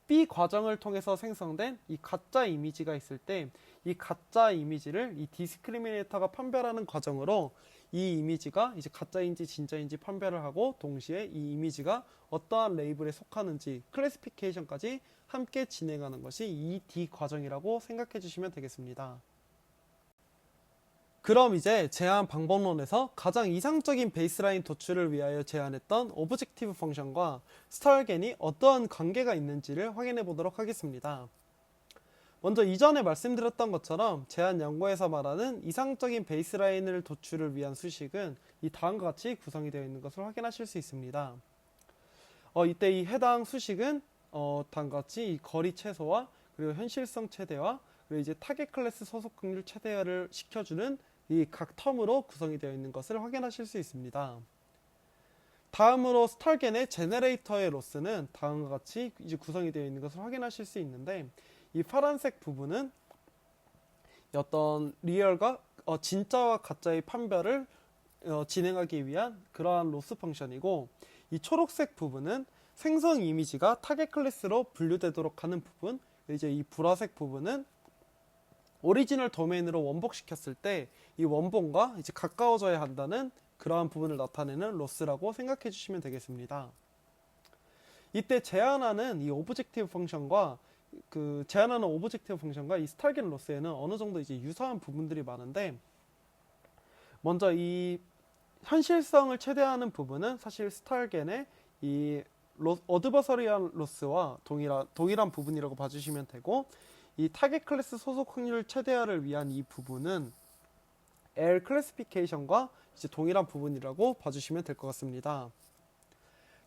[SPEAKER 1] B 과정을 통해서 생성된 이 가짜 이미지가 있을 때 이 가짜 이미지를 이 디스크리미네이터가 판별하는 과정으로 이 이미지가 이제 가짜인지 진짜인지 판별을 하고 동시에 이 이미지가 어떠한 레이블에 속하는지 클래시피케이션까지 함께 진행하는 것이 이 D 과정이라고 생각해 주시면 되겠습니다. 그럼 이제 제한 방법론에서 가장 이상적인 베이스라인 도출을 위하여 제안했던 오브젝티브 펑션과 스타일겐이 어떠한 관계가 있는지를 확인해 보도록 하겠습니다. 먼저 이전에 말씀드렸던 것처럼 제한 연구에서 말하는 이상적인 베이스라인을 도출을 위한 수식은 이 다음과 같이 구성이 되어 있는 것을 확인하실 수 있습니다. 이때 이 해당 수식은 다음과 같이 이 거리 최소화, 그리고 현실성 최대화, 그리고 이제 타겟 클래스 소속 확률 최대화를 시켜주는 이 각 텀으로 구성이 되어 있는 것을 확인하실 수 있습니다. 다음으로 스타겐의 제너레이터의 로스는 다음과 같이 이제 구성이 되어 있는 것을 확인하실 수 있는데, 이 파란색 부분은 어떤 리얼과 진짜와 가짜의 판별을 진행하기 위한 그러한 로스 펑션이고, 이 초록색 부분은 생성 이미지가 타겟 클래스로 분류되도록 하는 부분, 이제 이 보라색 부분은 오리지널 도메인으로 원복시켰을 때 이 원본과 이제 가까워져야 한다는 그러한 부분을 나타내는 로스라고 생각해 주시면 되겠습니다. 이때 제한하는 이 오브젝티브 펑션과 이 스타겐 로스에는 어느 정도 이제 유사한 부분들이 많은데, 먼저 이 현실성을 최대화하는 부분은 사실 스타겐의 이 어드버서리한 로스와 동일한 부분이라고 봐주시면 되고, 이 타겟 클래스 소속 확률 최대화를 위한 이 부분은 L 클래시피케이션과 이제 동일한 부분이라고 봐주시면 될 것 같습니다.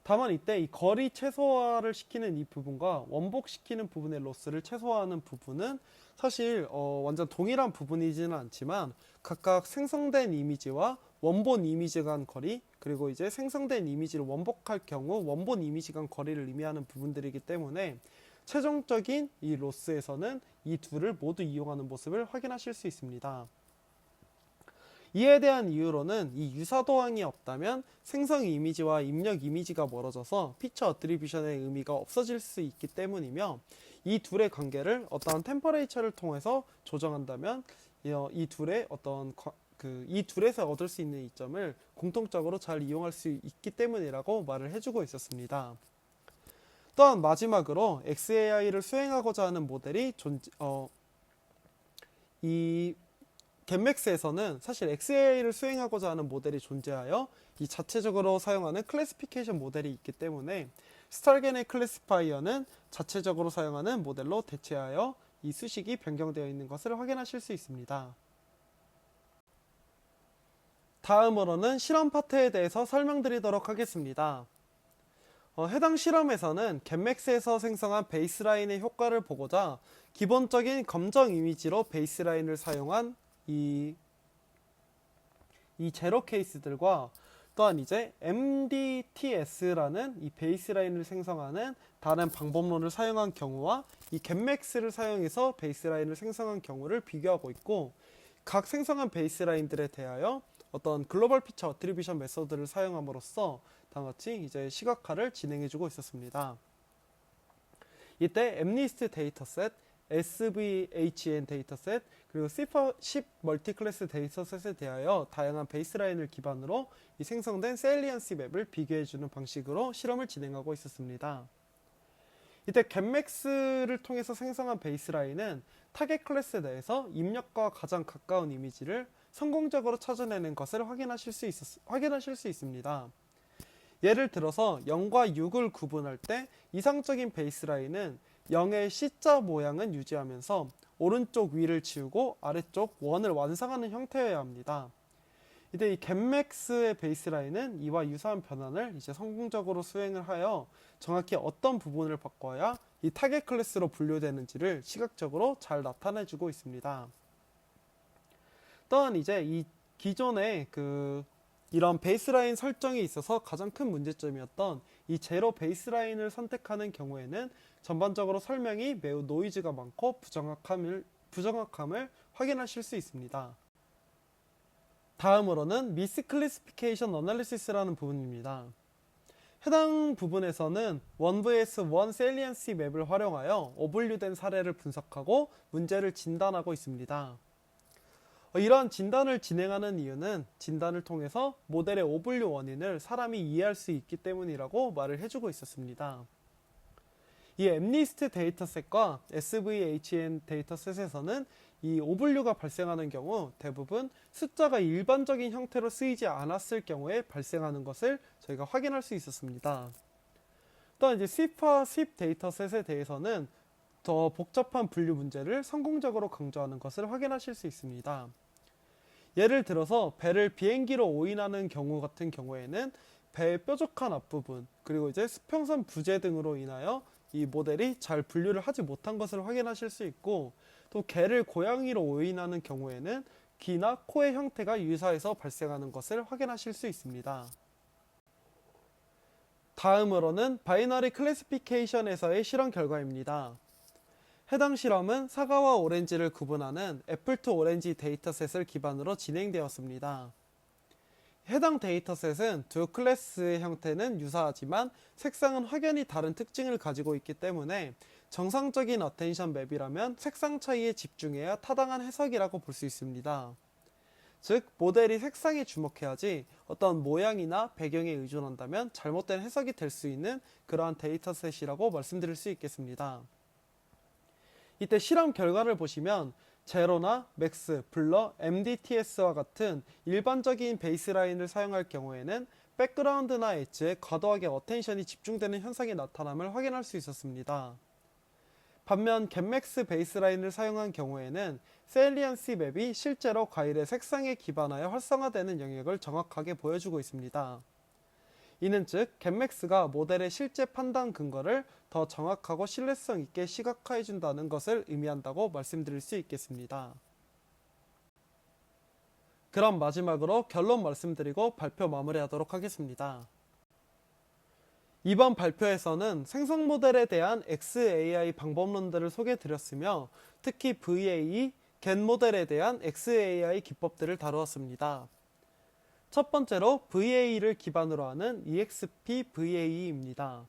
[SPEAKER 1] 다만 이때 이 거리 최소화를 시키는 이 부분과 원복시키는 부분의 로스를 최소화하는 부분은 사실 완전 동일한 부분이지는 않지만 각각 생성된 이미지와 원본 이미지 간 거리, 그리고 이제 생성된 이미지를 원복할 경우 원본 이미지 간 거리를 의미하는 부분들이기 때문에 최종적인 이 로스에서는 이 둘을 모두 이용하는 모습을 확인하실 수 있습니다. 이에 대한 이유로는 이 유사도항이 없다면 생성 이미지와 입력 이미지가 멀어져서 피처 어트리뷰션의 의미가 없어질 수 있기 때문이며, 이 둘의 관계를 어떠한 템퍼레이처를 통해서 조정한다면 이 둘에서 얻을 수 있는 이점을 공통적으로 잘 이용할 수 있기 때문이라고 말을 해주고 있었습니다. 또한 마지막으로 XAI를 수행하고자 하는 모델이 이 겟맥스에서는 사실 XAI를 수행하고자 하는 모델이 존재하여 이 자체적으로 사용하는 클래시피케이션 모델이 있기 때문에 스타겐의 클래시파이어는 자체적으로 사용하는 모델로 대체하여 이 수식이 변경되어 있는 것을 확인하실 수 있습니다. 다음으로는 실험 파트에 대해서 설명드리도록 하겠습니다. 해당 실험에서는 겟맥스에서 생성한 베이스라인의 효과를 보고자 기본적인 검정 이미지로 베이스라인을 사용한 이 제로 케이스들과 또한 이제 MDTS라는 이 베이스라인을 생성하는 다른 방법론을 사용한 경우와 이 겟맥스를 사용해서 베이스라인을 생성한 경우를 비교하고 있고, 각 생성한 베이스라인들에 대하여 어떤 글로벌 피처 어트리뷰션 메소드를 사용함으로써 다음같이 이제 시각화를 진행해주고 있었습니다. 이때 MNIST 데이터셋, SVHN 데이터셋, 그리고 C10 멀티클래스 데이터셋에 대하여 다양한 베이스라인을 기반으로 이 생성된 세일리언시 맵을 비교해주는 방식으로 실험을 진행하고 있었습니다. 이때 겟맥스를 통해서 생성한 베이스라인은 타겟 클래스 내에서 입력과 가장 가까운 이미지를 성공적으로 찾아내는 것을 확인하실 수 있습니다. 예를 들어서 0과 6을 구분할 때 이상적인 베이스라인은 0의 C자 모양은 유지하면서 오른쪽 위를 지우고 아래쪽 원을 완성하는 형태여야 합니다. 이때 이 getMax의 베이스라인은 이와 유사한 변환을 이제 성공적으로 수행을 하여 정확히 어떤 부분을 바꿔야 이 타겟 클래스로 분류되는지를 시각적으로 잘 나타내주고 있습니다. 또한 이제 이 기존의 이런 베이스라인 설정에 있어서 가장 큰 문제점이었던 이 제로 베이스라인을 선택하는 경우에는 전반적으로 설명이 매우 노이즈가 많고 부정확함을 확인하실 수 있습니다. 다음으로는 미스클래시피케이션 어널리시스라는 부분입니다. 해당 부분에서는 1vs1 셀리언시 맵을 활용하여 오분류된 사례를 분석하고 문제를 진단하고 있습니다. 이러한 진단을 진행하는 이유는 진단을 통해서 모델의 오분류 원인을 사람이 이해할 수 있기 때문이라고 말을 해주고 있었습니다. 이 MNIST 데이터셋과 SVHN 데이터셋에서는 이 오분류가 발생하는 경우 대부분 숫자가 일반적인 형태로 쓰이지 않았을 경우에 발생하는 것을 저희가 확인할 수 있었습니다. 또한 이제 SIF와 SIP 데이터셋에 대해서는 더 복잡한 분류 문제를 성공적으로 강조하는 것을 확인하실 수 있습니다. 예를 들어서 배를 비행기로 오인하는 경우 같은 경우에는 배의 뾰족한 앞부분 그리고 이제 수평선 부재 등으로 인하여 이 모델이 잘 분류를 하지 못한 것을 확인하실 수 있고, 또 개를 고양이로 오인하는 경우에는 귀나 코의 형태가 유사해서 발생하는 것을 확인하실 수 있습니다. 다음으로는 바이너리 클래시피케이션에서의 실험 결과입니다. 해당 실험은 사과와 오렌지를 구분하는 애플 투 오렌지 데이터셋을 기반으로 진행되었습니다. 해당 데이터셋은 두 클래스의 형태는 유사하지만 색상은 확연히 다른 특징을 가지고 있기 때문에 정상적인 어텐션 맵이라면 색상 차이에 집중해야 타당한 해석이라고 볼 수 있습니다. 즉, 모델이 색상에 주목해야지 어떤 모양이나 배경에 의존한다면 잘못된 해석이 될 수 있는 그러한 데이터셋이라고 말씀드릴 수 있겠습니다. 이때 실험 결과를 보시면 제로나 맥스, 블러, MDTS와 같은 일반적인 베이스라인을 사용할 경우에는 백그라운드나 엣지에 과도하게 어텐션이 집중되는 현상이 나타남을 확인할 수 있었습니다. 반면 getMax 베이스라인을 사용한 경우에는 셀리언시 맵이 실제로 과일의 색상에 기반하여 활성화되는 영역을 정확하게 보여주고 있습니다. 이는 즉 getMax가 모델의 실제 판단 근거를 더 정확하고 신뢰성 있게 시각화해준다는 것을 의미한다고 말씀드릴 수 있겠습니다. 그럼 마지막으로 결론 말씀드리고 발표 마무리하도록 하겠습니다. 이번 발표에서는 생성 모델에 대한 XAI 방법론들을 소개해드렸으며 특히 VAE, get 모델에 대한 XAI 기법들을 다루었습니다. 첫 번째로 VAE를 기반으로 하는 EXP VAE입니다.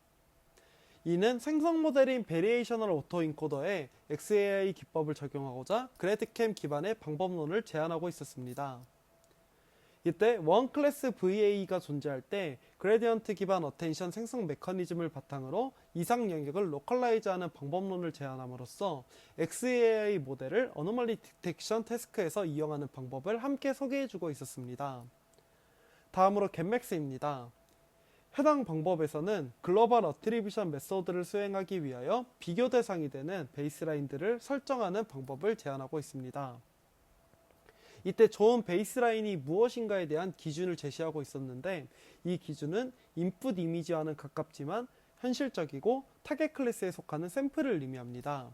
[SPEAKER 1] 이는 생성 모델인 베리에이셔널 오토인코더에 XAI 기법을 적용하고자 그래드캠 기반의 방법론을 제안하고 있었습니다. 이때 원 클래스 VAE가 존재할 때 그레디언트 기반 어텐션 생성 메커니즘을 바탕으로 이상 영역을 로컬라이즈하는 방법론을 제안함으로써 XAI 모델을 어노멀리 디텍션 태스크에서 이용하는 방법을 함께 소개해주고 있었습니다. 다음으로 getMax입니다. 해당 방법에서는 글로벌 어트리뷰션 메소드를 수행하기 위하여 비교 대상이 되는 베이스라인들을 설정하는 방법을 제안하고 있습니다. 이때 좋은 베이스라인이 무엇인가에 대한 기준을 제시하고 있었는데 이 기준은 인풋 이미지와는 가깝지만 현실적이고 타겟 클래스에 속하는 샘플을 의미합니다.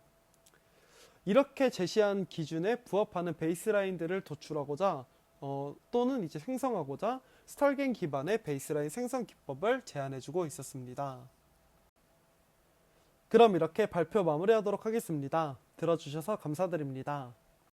[SPEAKER 1] 이렇게 제시한 기준에 부합하는 베이스라인들을 도출하고자 또는 이제 생성하고자 스탈겐 기반의 베이스라인 생성 기법을 제안해주고 있었습니다. 그럼 이렇게 발표 마무리하도록 하겠습니다. 들어주셔서 감사드립니다.